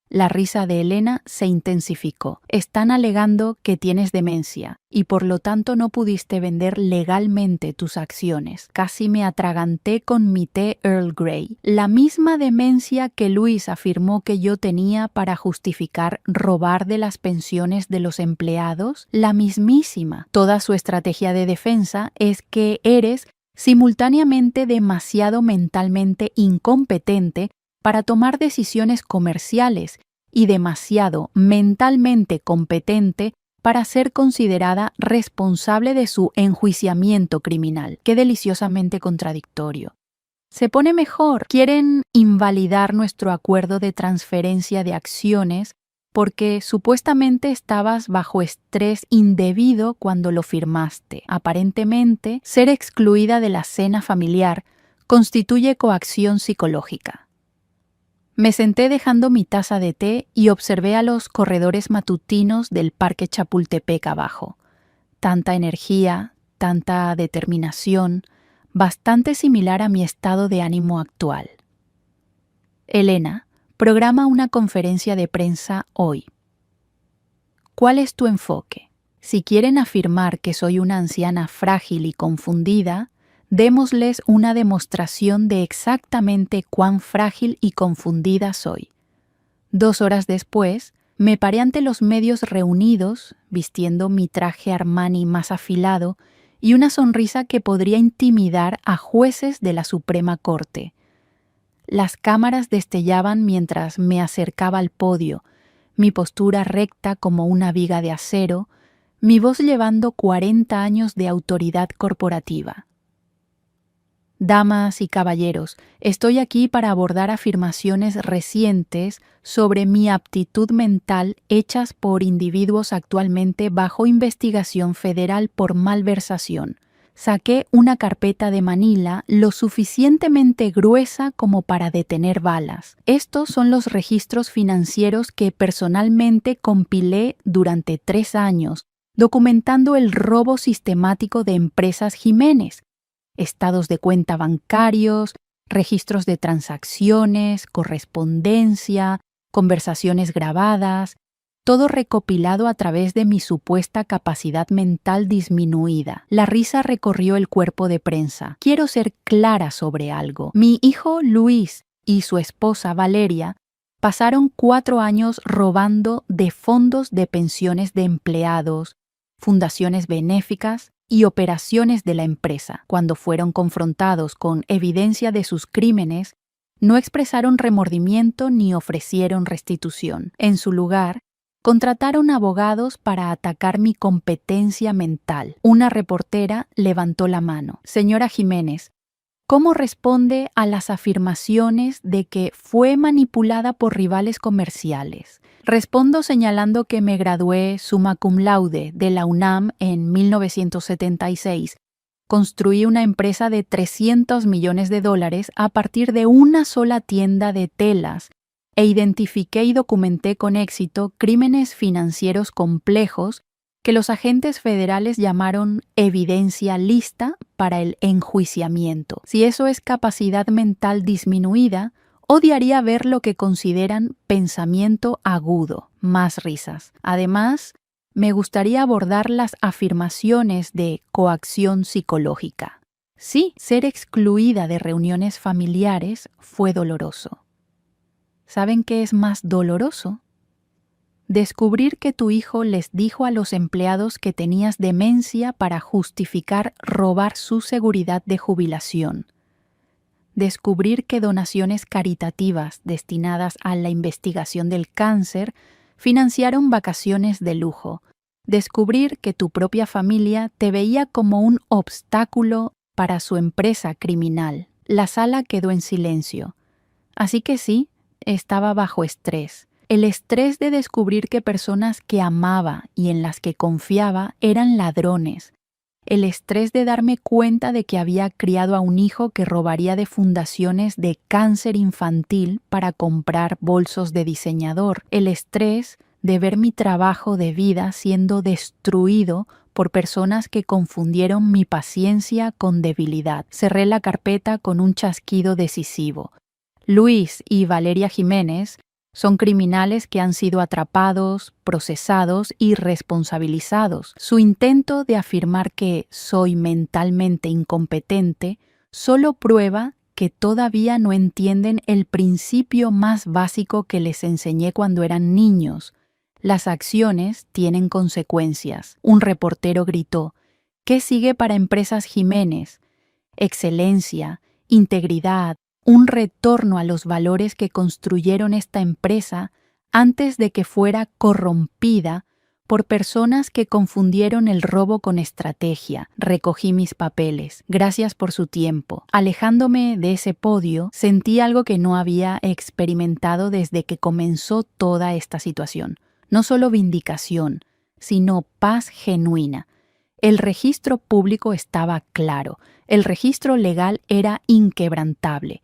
La risa de Elena se intensificó. Están alegando que tienes demencia y por lo tanto no pudiste vender legalmente tus acciones. Casi me atraganté con mi té Earl Grey. La misma demencia que Luis afirmó que yo tenía para justificar robar de las pensiones de los empleados, la mismísima. Toda su estrategia de defensa es que eres simultáneamente demasiado mentalmente incompetente para tomar decisiones comerciales y demasiado mentalmente competente para ser considerada responsable de su enjuiciamiento criminal. Qué deliciosamente contradictorio. Se pone mejor. Quieren invalidar nuestro acuerdo de transferencia de acciones porque supuestamente estabas bajo estrés indebido cuando lo firmaste. Aparentemente, ser excluida de la cena familiar constituye coacción psicológica. Me senté dejando mi taza de té y observé a los corredores matutinos del Parque Chapultepec abajo. Tanta energía, tanta determinación, bastante similar a mi estado de ánimo actual. Elena, programa una conferencia de prensa hoy. ¿Cuál es tu enfoque? Si quieren afirmar que soy una anciana frágil y confundida, démosles una demostración de exactamente cuán frágil y confundida soy. 2 horas después, me paré ante los medios reunidos, vistiendo mi traje Armani más afilado y una sonrisa que podría intimidar a jueces de la Suprema Corte. Las cámaras destellaban mientras me acercaba al podio, mi postura recta como una viga de acero, mi voz llevando 40 años de autoridad corporativa. Damas y caballeros, estoy aquí para abordar afirmaciones recientes sobre mi aptitud mental hechas por individuos actualmente bajo investigación federal por malversación. Saqué una carpeta de Manila lo suficientemente gruesa como para detener balas. Estos son los registros financieros que personalmente compilé durante 3 años, documentando el robo sistemático de Empresas Jiménez. Estados de cuenta bancarios, registros de transacciones, correspondencia, conversaciones grabadas, todo recopilado a través de mi supuesta capacidad mental disminuida. La risa recorrió el cuerpo de prensa. Quiero ser clara sobre algo. Mi hijo Luis y su esposa Valeria pasaron 4 años robando de fondos de pensiones de empleados, fundaciones benéficas y operaciones de la empresa. Cuando fueron confrontados con evidencia de sus crímenes, no expresaron remordimiento ni ofrecieron restitución. En su lugar, contrataron abogados para atacar mi competencia mental. Una reportera levantó la mano. Señora Jiménez, ¿cómo responde a las afirmaciones de que fue manipulada por rivales comerciales? Respondo señalando que me gradué summa cum laude de la UNAM en 1976. Construí una empresa de $300 millones a partir de una sola tienda de telas e identifiqué y documenté con éxito crímenes financieros complejos que los agentes federales llamaron evidencia lista para el enjuiciamiento. Si eso es capacidad mental disminuida, odiaría ver lo que consideran pensamiento agudo. Más risas. Además, me gustaría abordar las afirmaciones de coacción psicológica. Sí, ser excluida de reuniones familiares fue doloroso. ¿Saben qué es más doloroso? Descubrir que tu hijo les dijo a los empleados que tenías demencia para justificar robar su seguridad de jubilación. Descubrir que donaciones caritativas destinadas a la investigación del cáncer financiaron vacaciones de lujo, Descubrir que tu propia familia te veía como un obstáculo para su empresa criminal. La sala quedó en silencio. Así que sí, estaba bajo estrés. El estrés de descubrir que personas que amaba y en las que confiaba eran ladrones. El estrés de darme cuenta de que había criado a un hijo que robaría de fundaciones de cáncer infantil para comprar bolsos de diseñador. El estrés de ver mi trabajo de vida siendo destruido por personas que confundieron mi paciencia con debilidad. Cerré la carpeta con un chasquido decisivo. Luis y Valeria Jiménez son criminales que han sido atrapados, procesados y responsabilizados. Su intento de afirmar que soy mentalmente incompetente solo prueba que todavía no entienden el principio más básico que les enseñé cuando eran niños. Las acciones tienen consecuencias. Un reportero gritó: ¿qué sigue para Empresas Jiménez? Excelencia, integridad, un retorno a los valores que construyeron esta empresa antes de que fuera corrompida por personas que confundieron el robo con estrategia. Recogí mis papeles. Gracias por su tiempo. Alejándome de ese podio, sentí algo que no había experimentado desde que comenzó toda esta situación. No solo vindicación, sino paz genuina. El registro público estaba claro. El registro legal era inquebrantable.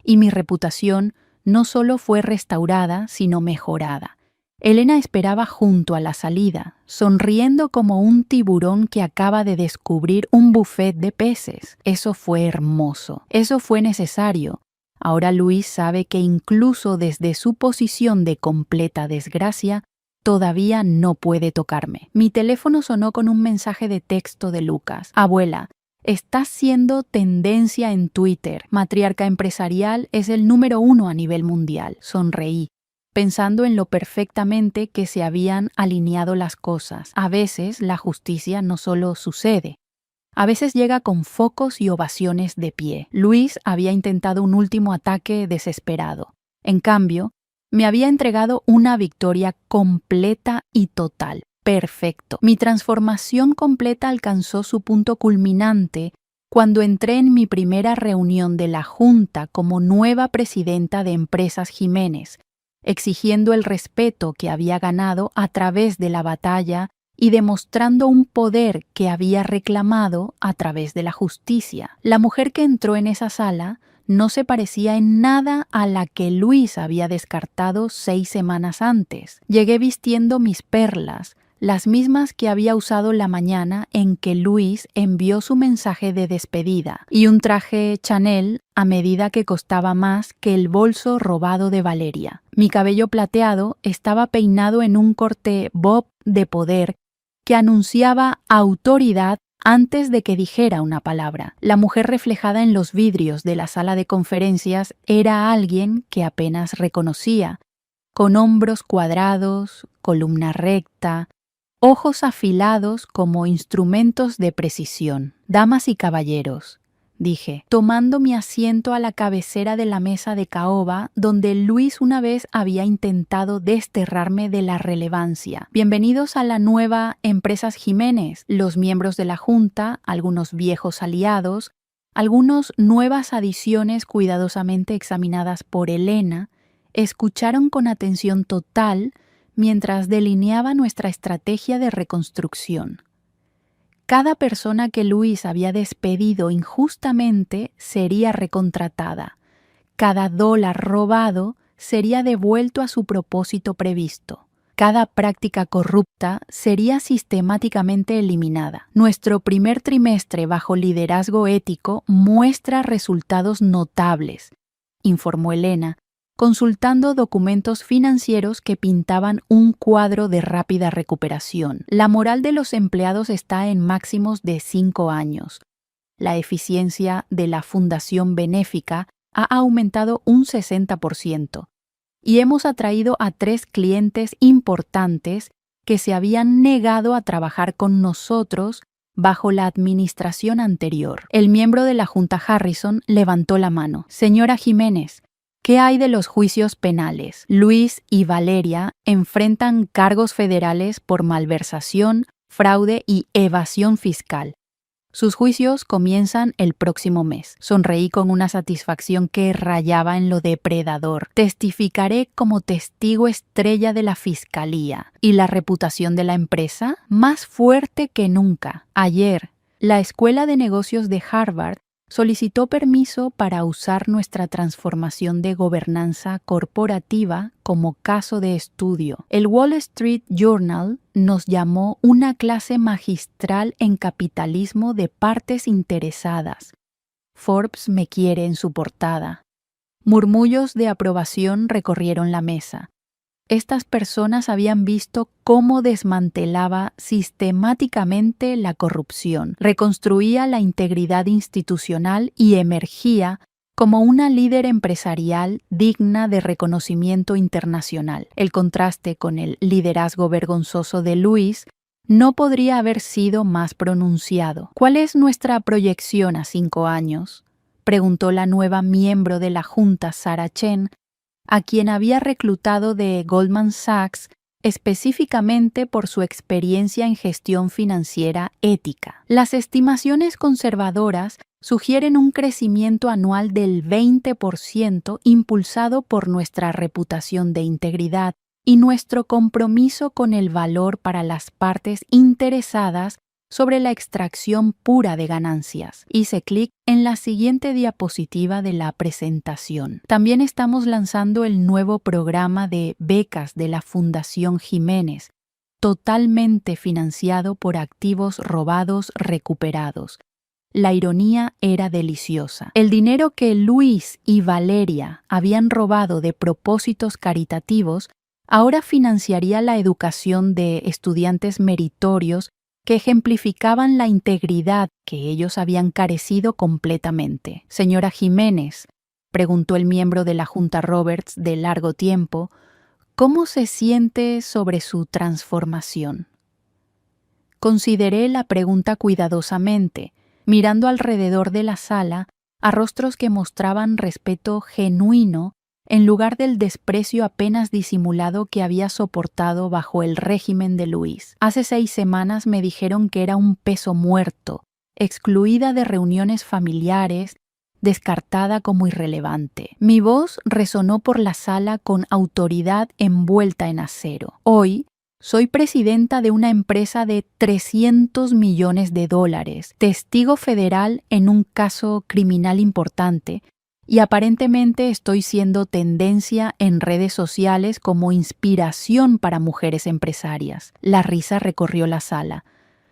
Y mi reputación no solo fue restaurada, sino mejorada. Elena esperaba junto a la salida, sonriendo como un tiburón que acaba de descubrir un buffet de peces. Eso fue hermoso. Eso fue necesario. Ahora Luis sabe que incluso desde su posición de completa desgracia, todavía no puede tocarme. Mi teléfono sonó con un mensaje de texto de Lucas. Abuela, estás siendo tendencia en Twitter. Matriarca empresarial es el número 1 a nivel mundial. Sonreí, pensando en lo perfectamente que se habían alineado las cosas. A veces la justicia no solo sucede. A veces llega con focos y ovaciones de pie. Luis había intentado un último ataque desesperado. En cambio, me había entregado una victoria completa y total. Perfecto. Mi transformación completa alcanzó su punto culminante cuando entré en mi primera reunión de la Junta como nueva presidenta de Empresas Jiménez, exigiendo el respeto que había ganado a través de la batalla y demostrando un poder que había reclamado a través de la justicia. La mujer que entró en esa sala no se parecía en nada a la que Luis había descartado 6 semanas antes. Llegué vistiendo mis perlas, las mismas que había usado la mañana en que Luis envió su mensaje de despedida, y un traje Chanel a medida que costaba más que el bolso robado de Valeria. Mi cabello plateado estaba peinado en un corte bob de poder que anunciaba autoridad antes de que dijera una palabra. La mujer reflejada en los vidrios de la sala de conferencias era alguien que apenas reconocía, con hombros cuadrados, columna recta, ojos afilados como instrumentos de precisión. Damas y caballeros, dije, tomando mi asiento a la cabecera de la mesa de caoba donde Luis una vez había intentado desterrarme de la relevancia. Bienvenidos a la nueva Empresas Jiménez, los miembros de la Junta, algunos viejos aliados, algunos nuevas adiciones cuidadosamente examinadas por Elena, escucharon con atención total mientras delineaba nuestra estrategia de reconstrucción. Cada persona que Luis había despedido injustamente sería recontratada. Cada dólar robado sería devuelto a su propósito previsto. Cada práctica corrupta sería sistemáticamente eliminada. Nuestro primer trimestre bajo liderazgo ético muestra resultados notables, informó Elena, consultando documentos financieros que pintaban un cuadro de rápida recuperación. La moral de los empleados está en máximos de 5 años. La eficiencia de la fundación benéfica ha aumentado un 60%. Y hemos atraído a 3 clientes importantes que se habían negado a trabajar con nosotros bajo la administración anterior. El miembro de la Junta Harrison levantó la mano. Señora Jiménez, ¿Qué hay de los juicios penales? Luis y Valeria enfrentan cargos federales por malversación, fraude y evasión fiscal. Sus juicios comienzan el próximo mes. Sonreí con una satisfacción que rayaba en lo depredador. Testificaré como testigo estrella de la fiscalía. ¿Y la reputación de la empresa? Más fuerte que nunca. Ayer, la Escuela de Negocios de Harvard solicitó permiso para usar nuestra transformación de gobernanza corporativa como caso de estudio. El Wall Street Journal nos llamó una clase magistral en capitalismo de partes interesadas. Forbes me quiere en su portada. Murmullos de aprobación recorrieron la mesa. Estas personas habían visto cómo desmantelaba sistemáticamente la corrupción, reconstruía la integridad institucional y emergía como una líder empresarial digna de reconocimiento internacional. El contraste con el liderazgo vergonzoso de Luis no podría haber sido más pronunciado. ¿Cuál es nuestra proyección a 5 años? Preguntó la nueva miembro de la Junta, Sarah Chen, a quien había reclutado de Goldman Sachs específicamente por su experiencia en gestión financiera ética. Las estimaciones conservadoras sugieren un crecimiento anual del 20% impulsado por nuestra reputación de integridad y nuestro compromiso con el valor para las partes interesadas sobre la extracción pura de ganancias. Hice clic en la siguiente diapositiva de la presentación. También estamos lanzando el nuevo programa de becas de la Fundación Jiménez, totalmente financiado por activos robados recuperados. La ironía era deliciosa. El dinero que Luis y Valeria habían robado de propósitos caritativos ahora financiaría la educación de estudiantes meritorios que ejemplificaban la integridad que ellos habían carecido completamente. Señora Jiménez, preguntó el miembro de la Junta Roberts de largo tiempo, ¿cómo se siente sobre su transformación? Consideré la pregunta cuidadosamente, mirando alrededor de la sala a rostros que mostraban respeto genuino en lugar del desprecio apenas disimulado que había soportado bajo el régimen de Luis. Hace 6 semanas me dijeron que era un peso muerto, excluida de reuniones familiares, descartada como irrelevante. Mi voz resonó por la sala con autoridad envuelta en acero. Hoy, soy presidenta de una empresa de $300 millones, testigo federal en un caso criminal importante, y aparentemente estoy siendo tendencia en redes sociales como inspiración para mujeres empresarias. La risa recorrió la sala.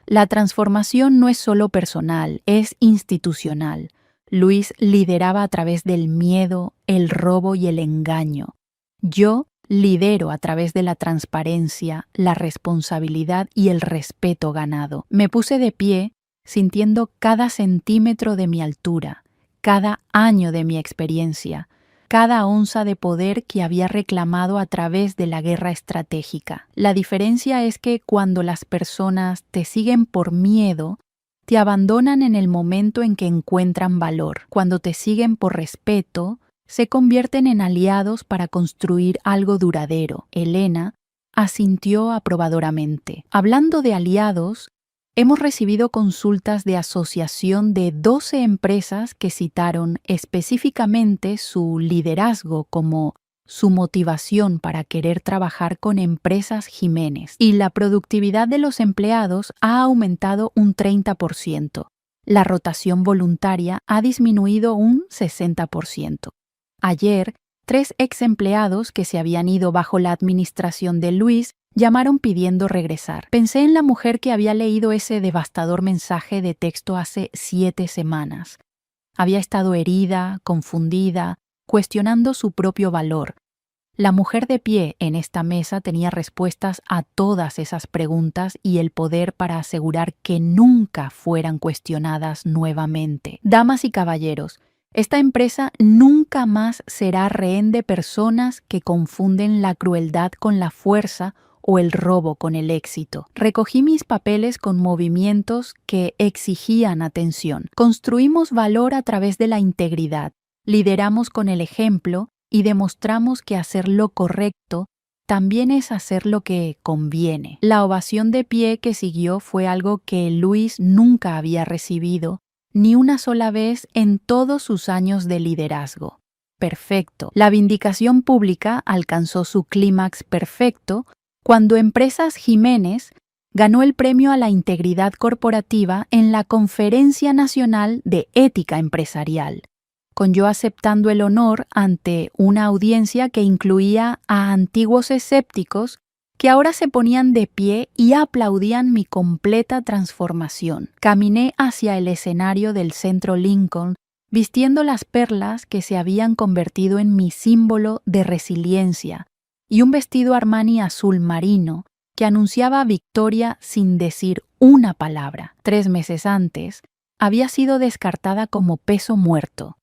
La transformación no es solo personal, es institucional. Luis lideraba a través del miedo, el robo y el engaño. Yo lidero a través de la transparencia, la responsabilidad y el respeto ganado. Me puse de pie, sintiendo cada centímetro de mi altura, cada año de mi experiencia, cada onza de poder que había reclamado a través de la guerra estratégica. La diferencia es que cuando las personas te siguen por miedo, te abandonan en el momento en que encuentran valor. Cuando te siguen por respeto, se convierten en aliados para construir algo duradero. Elena asintió aprobadoramente. Hablando de aliados, hemos recibido consultas de asociación de 12 empresas que citaron específicamente su liderazgo como su motivación para querer trabajar con empresas Jiménez. Y la productividad de los empleados ha aumentado un 30%. La rotación voluntaria ha disminuido un 60%. Ayer, 3 ex empleados que se habían ido bajo la administración de Luis llamaron pidiendo regresar. Pensé en la mujer que había leído ese devastador mensaje de texto hace 7 semanas. Había estado herida, confundida, cuestionando su propio valor. La mujer de pie en esta mesa tenía respuestas a todas esas preguntas y el poder para asegurar que nunca fueran cuestionadas nuevamente. Damas y caballeros, esta empresa nunca más será rehén de personas que confunden la crueldad con la fuerza o el robo con el éxito. Recogí mis papeles con movimientos que exigían atención. Construimos valor a través de la integridad. Lideramos con el ejemplo y demostramos que hacer lo correcto también es hacer lo que conviene. La ovación de pie que siguió fue algo que Luis nunca había recibido ni una sola vez en todos sus años de liderazgo. Perfecto. La vindicación pública alcanzó su clímax perfecto cuando Empresas Jiménez ganó el premio a la integridad corporativa en la Conferencia Nacional de Ética Empresarial, con yo aceptando el honor ante una audiencia que incluía a antiguos escépticos que ahora se ponían de pie y aplaudían mi completa transformación. Caminé hacia el escenario del Centro Lincoln, vistiendo las perlas que se habían convertido en mi símbolo de resiliencia, y un vestido Armani azul marino que anunciaba victoria sin decir una palabra. 3 meses antes, había sido descartada como peso muerto.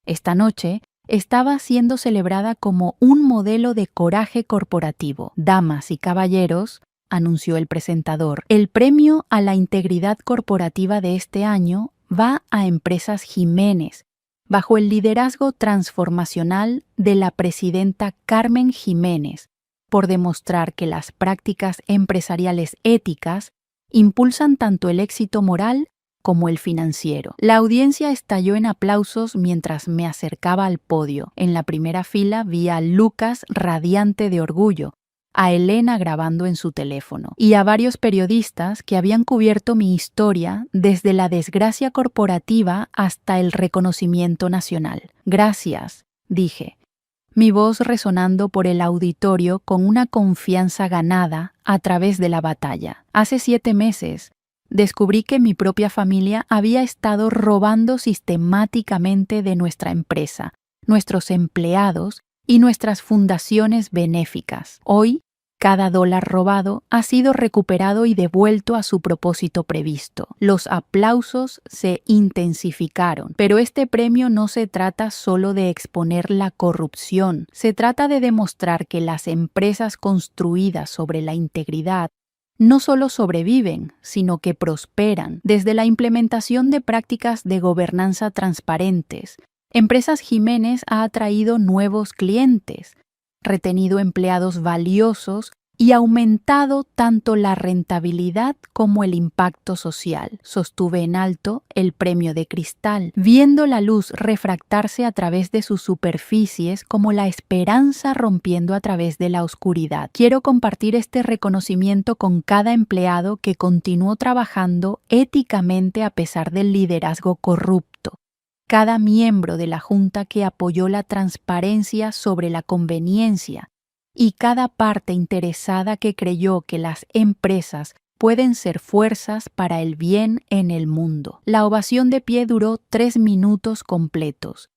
Esta noche estaba siendo celebrada como un modelo de coraje corporativo. Damas y caballeros, anunció el presentador, el premio a la integridad corporativa de este año va a Empresas Jiménez, bajo el liderazgo transformacional de la presidenta Carmen Jiménez, por demostrar que las prácticas empresariales éticas impulsan tanto el éxito moral como el financiero. La audiencia estalló en aplausos mientras me acercaba al podio. En la primera fila vi a Lucas radiante de orgullo, a Elena grabando en su teléfono y a varios periodistas que habían cubierto mi historia desde la desgracia corporativa hasta el reconocimiento nacional. Gracias, dije, mi voz resonando por el auditorio con una confianza ganada a través de la batalla. Hace 7 meses, descubrí que mi propia familia había estado robando sistemáticamente de nuestra empresa, nuestros empleados y nuestras fundaciones benéficas. Hoy, cada dólar robado ha sido recuperado y devuelto a su propósito previsto. Los aplausos se intensificaron, pero este premio no se trata solo de exponer la corrupción, se trata de demostrar que las empresas construidas sobre la integridad no solo sobreviven, sino que prosperan. Desde la implementación de prácticas de gobernanza transparentes, Empresas Jiménez ha atraído nuevos clientes, retenido empleados valiosos y aumentado tanto la rentabilidad como el impacto social. Sostuve en alto el premio de cristal, viendo la luz refractarse a través de sus superficies como la esperanza rompiendo a través de la oscuridad. Quiero compartir este reconocimiento con cada empleado que continuó trabajando éticamente a pesar del liderazgo corrupto. Cada miembro de la Junta que apoyó la transparencia sobre la conveniencia y cada parte interesada que creyó que las empresas pueden ser fuerzas para el bien en el mundo. La ovación de pie duró 3 minutos completos.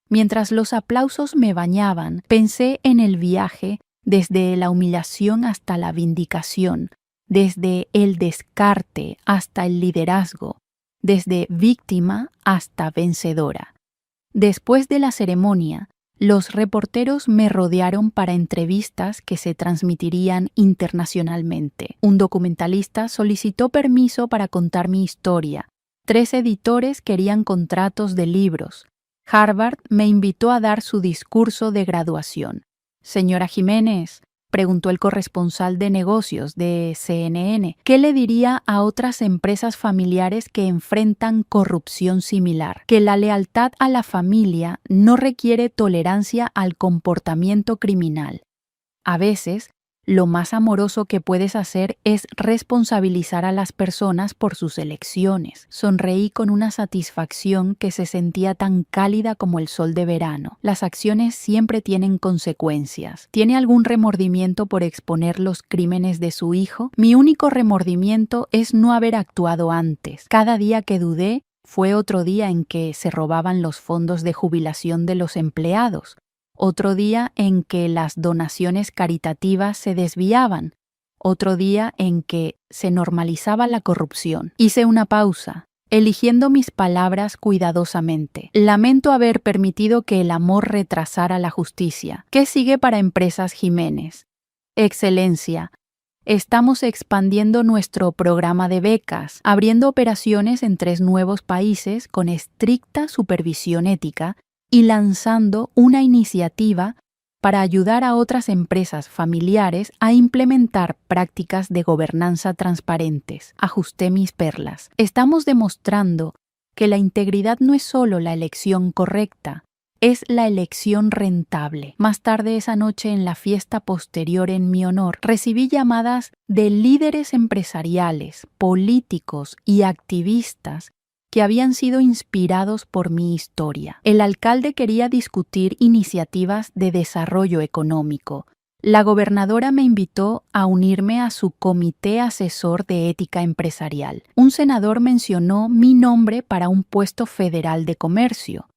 Mientras los aplausos me bañaban, pensé en el viaje desde la humillación hasta la vindicación, desde el descarte hasta el liderazgo, desde víctima hasta vencedora. Después de la ceremonia, los reporteros me rodearon para entrevistas que se transmitirían internacionalmente. Un documentalista solicitó permiso para contar mi historia. 3 editores querían contratos de libros. Harvard me invitó a dar su discurso de graduación. Señora Jiménez, preguntó el corresponsal de negocios de CNN, ¿qué le diría a otras empresas familiares que enfrentan corrupción similar? Que la lealtad a la familia no requiere tolerancia al comportamiento criminal. A veces, lo más amoroso que puedes hacer es responsabilizar a las personas por sus elecciones. Sonreí con una satisfacción que se sentía tan cálida como el sol de verano. Las acciones siempre tienen consecuencias. ¿Tiene algún remordimiento por exponer los crímenes de su hijo? Mi único remordimiento es no haber actuado antes. Cada día que dudé fue otro día en que se robaban los fondos de jubilación de los empleados. Otro día en que las donaciones caritativas se desviaban, otro día en que se normalizaba la corrupción. Hice una pausa, eligiendo mis palabras cuidadosamente. Lamento haber permitido que el amor retrasara la justicia. ¿Qué sigue para Empresas Jiménez? Excelencia, estamos expandiendo nuestro programa de becas, abriendo operaciones en 3 nuevos países con estricta supervisión ética y lanzando una iniciativa para ayudar a otras empresas familiares a implementar prácticas de gobernanza transparentes. Ajusté mis perlas. Estamos demostrando que la integridad no es solo la elección correcta, es la elección rentable. Más tarde esa noche, en la fiesta posterior en mi honor, recibí llamadas de líderes empresariales, políticos y activistas que habían sido inspirados por mi historia. El alcalde quería discutir iniciativas de desarrollo económico. La gobernadora me invitó a unirme a su comité asesor de ética empresarial. Un senador mencionó mi nombre para un puesto federal de comercio.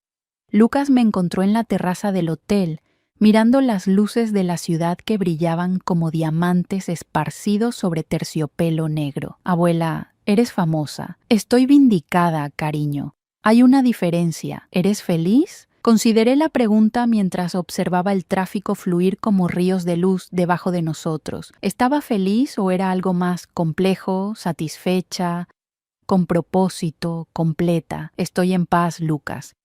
Lucas me encontró en la terraza del hotel, mirando las luces de la ciudad que brillaban como diamantes esparcidos sobre terciopelo negro. Abuela, eres famosa. Estoy vindicada, cariño. Hay una diferencia. ¿Eres feliz? Consideré la pregunta mientras observaba el tráfico fluir como ríos de luz debajo de nosotros. ¿Estaba feliz o era algo más complejo, satisfecha, con propósito, completa? Estoy en paz, Lucas.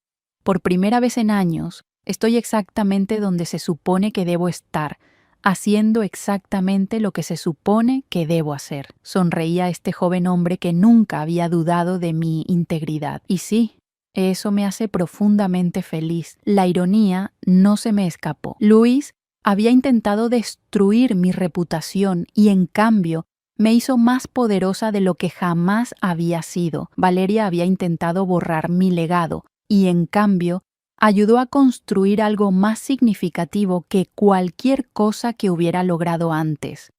Por primera vez en años, estoy exactamente donde se supone que debo estar, haciendo exactamente lo que se supone que debo hacer. Sonreía este joven hombre que nunca había dudado de mi integridad. Y sí, eso me hace profundamente feliz. La ironía no se me escapó. Luis había intentado destruir mi reputación y, en cambio, me hizo más poderosa de lo que jamás había sido. Valeria había intentado borrar mi legado y, en cambio, ayudó a construir algo más significativo que cualquier cosa que hubiera logrado antes.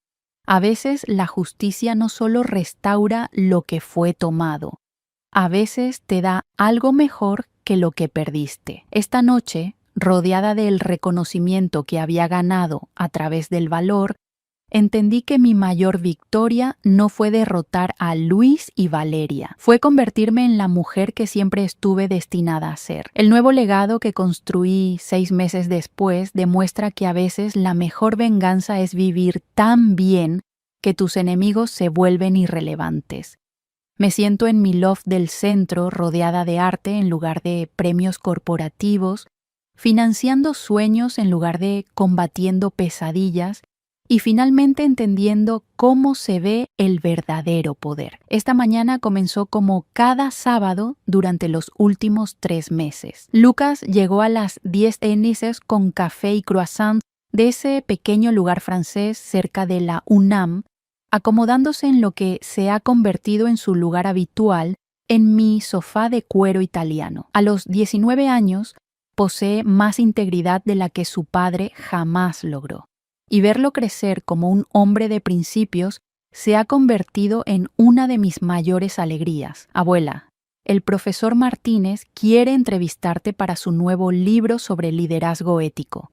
A veces la justicia no solo restaura lo que fue tomado, a veces te da algo mejor que lo que perdiste. Esta noche, rodeada del reconocimiento que había ganado a través del valor, entendí que mi mayor victoria no fue derrotar a Luis y Valeria, fue convertirme en la mujer que siempre estuve destinada a ser. El nuevo legado que construí 6 meses después demuestra que a veces la mejor venganza es vivir tan bien que tus enemigos se vuelven irrelevantes. Me siento en mi loft del centro, rodeada de arte en lugar de premios corporativos, financiando sueños en lugar de combatiendo pesadillas, y finalmente entendiendo cómo se ve el verdadero poder. Esta mañana comenzó como cada sábado durante los últimos 3 meses. Lucas llegó a las 10 enices con café y croissant de ese pequeño lugar francés cerca de la UNAM, acomodándose en lo que se ha convertido en su lugar habitual, en mi sofá de cuero italiano. A los 19 años, posee más integridad de la que su padre jamás logró. Y verlo crecer como un hombre de principios se ha convertido en una de mis mayores alegrías. Abuela, el profesor Martínez quiere entrevistarte para su nuevo libro sobre liderazgo ético,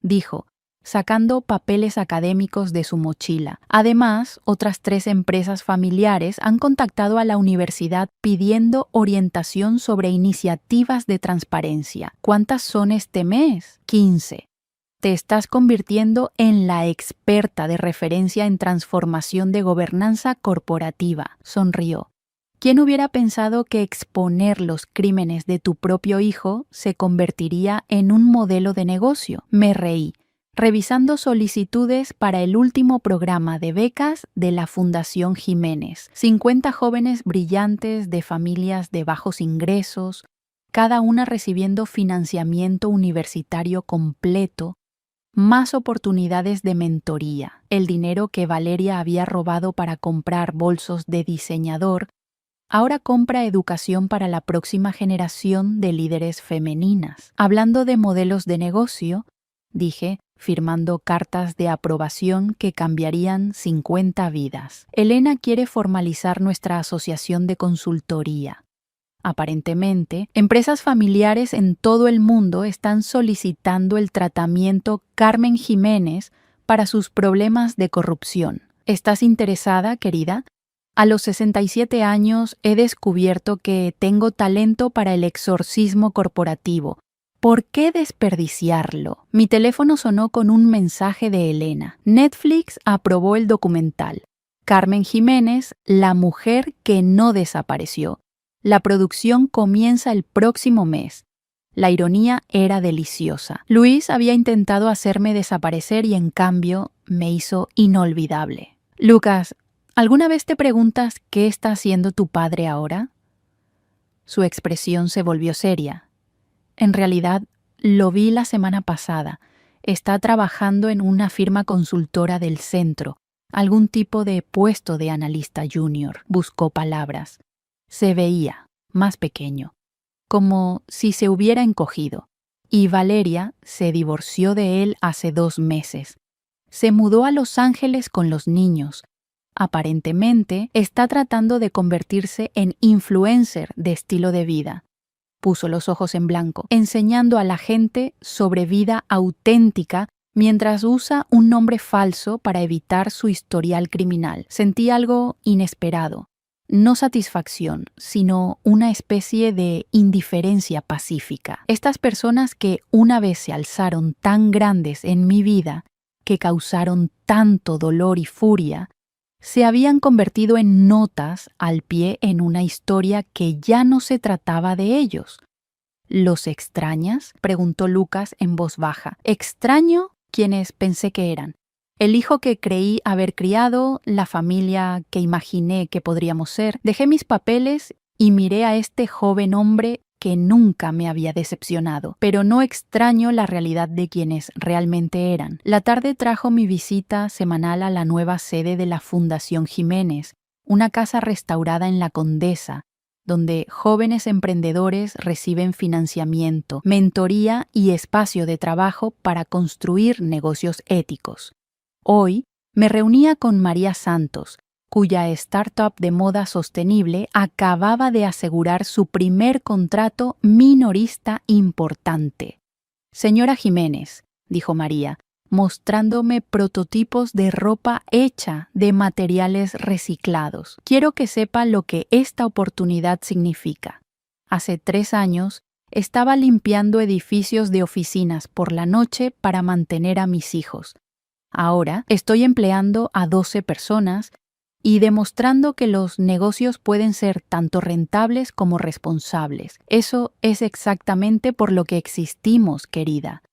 dijo, sacando papeles académicos de su mochila. Además, otras 3 empresas familiares han contactado a la universidad pidiendo orientación sobre iniciativas de transparencia. ¿Cuántas son este mes? 15. Te estás convirtiendo en la experta de referencia en transformación de gobernanza corporativa, sonrió. ¿Quién hubiera pensado que exponer los crímenes de tu propio hijo se convertiría en un modelo de negocio? Me reí, revisando solicitudes para el último programa de becas de la Fundación Jiménez. 50 jóvenes brillantes de familias de bajos ingresos, cada una recibiendo financiamiento universitario completo, más oportunidades de mentoría. El dinero que Valeria había robado para comprar bolsos de diseñador, ahora compra educación para la próxima generación de líderes femeninas. Hablando de modelos de negocio, dije, firmando cartas de aprobación que cambiarían 50 vidas. Elena quiere formalizar nuestra asociación de consultoría. Aparentemente, empresas familiares en todo el mundo están solicitando el tratamiento Carmen Jiménez para sus problemas de corrupción. ¿Estás interesada, querida? A los 67 años he descubierto que tengo talento para el exorcismo corporativo. ¿Por qué desperdiciarlo? Mi teléfono sonó con un mensaje de Elena. Netflix aprobó el documental Carmen Jiménez, la mujer que no desapareció. La producción comienza el próximo mes. La ironía era deliciosa. Luis había intentado hacerme desaparecer y en cambio me hizo inolvidable. Lucas, ¿alguna vez te preguntas qué está haciendo tu padre ahora? Su expresión se volvió seria. En realidad, lo vi la semana pasada. Está trabajando en una firma consultora del centro, algún tipo de puesto de analista junior. Buscó palabras. Se veía más pequeño, como si se hubiera encogido. Y Valeria se divorció de él hace 2 meses. Se mudó a Los Ángeles con los niños. Aparentemente, está tratando de convertirse en influencer de estilo de vida. Puso los ojos en blanco, enseñando a la gente sobre vida auténtica mientras usa un nombre falso para evitar su historial criminal. Sentí algo inesperado. No satisfacción, sino una especie de indiferencia pacífica. Estas personas que una vez se alzaron tan grandes en mi vida, que causaron tanto dolor y furia, se habían convertido en notas al pie en una historia que ya no se trataba de ellos. ¿Los extrañas?, preguntó Lucas en voz baja. Extraño quienes pensé que eran. El hijo que creí haber criado, la familia que imaginé que podríamos ser. Dejé mis papeles y miré a este joven hombre que nunca me había decepcionado, pero no extraño la realidad de quienes realmente eran. La tarde trajo mi visita semanal a la nueva sede de la Fundación Jiménez, una casa restaurada en La Condesa, donde jóvenes emprendedores reciben financiamiento, mentoría y espacio de trabajo para construir negocios éticos. Hoy me reunía con María Santos, cuya startup de moda sostenible acababa de asegurar su primer contrato minorista importante. Señora Jiménez, dijo María, mostrándome prototipos de ropa hecha de materiales reciclados. Quiero que sepa lo que esta oportunidad significa. Hace 3 años estaba limpiando edificios de oficinas por la noche para mantener a mis hijos. Ahora estoy empleando a 12 personas y demostrando que los negocios pueden ser tanto rentables como responsables. Eso es exactamente por lo que existimos, querida.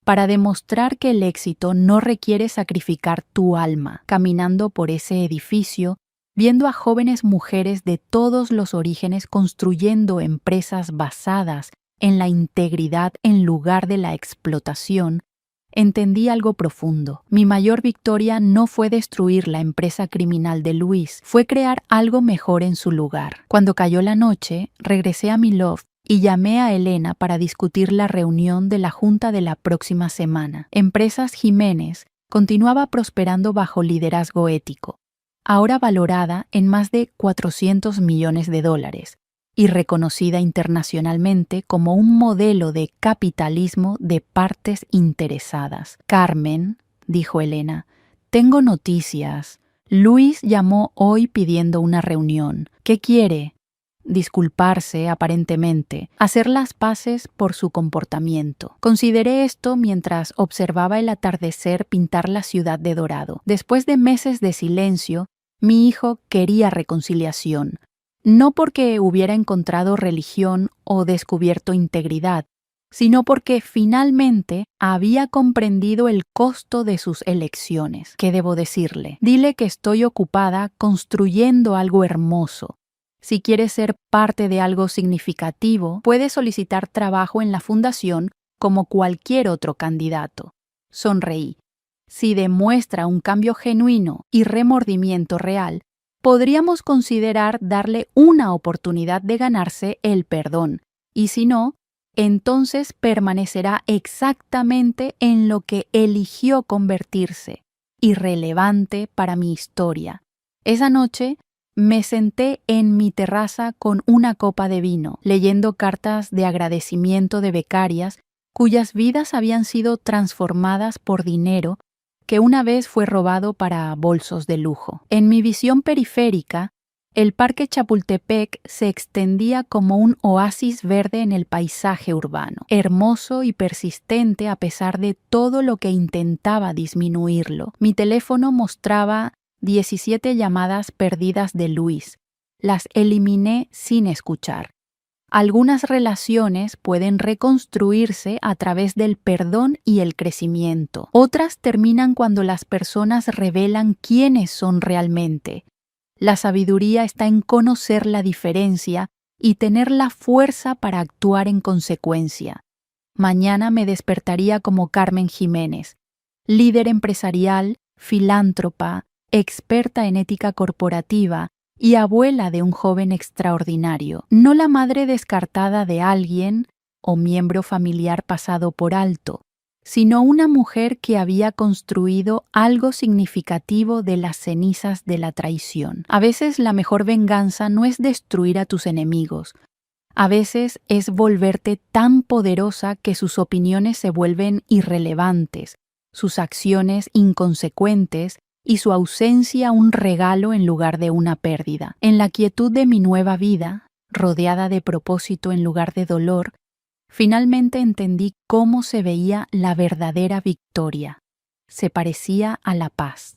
Para demostrar que el éxito no requiere sacrificar tu alma, caminando por ese edificio, viendo a jóvenes mujeres de todos los orígenes construyendo empresas basadas en la integridad en lugar de la explotación, entendí algo profundo. Mi mayor victoria no fue destruir la empresa criminal de Luis, fue crear algo mejor en su lugar. Cuando cayó la noche, regresé a mi loft y llamé a Elena para discutir la reunión de la junta de la próxima semana. Empresas Jiménez continuaba prosperando bajo liderazgo ético, ahora valorada en más de $400 millones y reconocida internacionalmente como un modelo de capitalismo de partes interesadas. Carmen, dijo Elena, tengo noticias. Luis llamó hoy pidiendo una reunión. ¿Qué quiere? Disculparse, aparentemente, hacer las paces por su comportamiento. Consideré esto mientras observaba el atardecer pintar la ciudad de dorado. Después de meses de silencio, mi hijo quería reconciliación. No porque hubiera encontrado religión o descubierto integridad, sino porque finalmente había comprendido el costo de sus elecciones. ¿Qué debo decirle? Dile que estoy ocupada construyendo algo hermoso. Si quiere ser parte de algo significativo, puede solicitar trabajo en la fundación como cualquier otro candidato. Sonreí. Si demuestra un cambio genuino y remordimiento real, podríamos considerar darle una oportunidad de ganarse el perdón, y si no, entonces permanecerá exactamente en lo que eligió convertirse, irrelevante para mi historia. Esa noche me senté en mi terraza con una copa de vino, leyendo cartas de agradecimiento de becarias cuyas vidas habían sido transformadas por dinero que una vez fue robado para bolsos de lujo. En mi visión periférica, el Parque Chapultepec se extendía como un oasis verde en el paisaje urbano, hermoso y persistente a pesar de todo lo que intentaba disminuirlo. Mi teléfono mostraba 17 llamadas perdidas de Luis. Las eliminé sin escuchar. Algunas relaciones pueden reconstruirse a través del perdón y el crecimiento. Otras terminan cuando las personas revelan quiénes son realmente. La sabiduría está en conocer la diferencia y tener la fuerza para actuar en consecuencia. Mañana me despertaría como Carmen Jiménez, líder empresarial, filántropa, experta en ética corporativa y abuela de un joven extraordinario, no la madre descartada de alguien o miembro familiar pasado por alto, sino una mujer que había construido algo significativo de las cenizas de la traición. A veces la mejor venganza no es destruir a tus enemigos. A veces es volverte tan poderosa que sus opiniones se vuelven irrelevantes, sus acciones inconsecuentes y su ausencia un regalo en lugar de una pérdida. En la quietud de mi nueva vida, rodeada de propósito en lugar de dolor, finalmente entendí cómo se veía la verdadera victoria. Se parecía a la paz.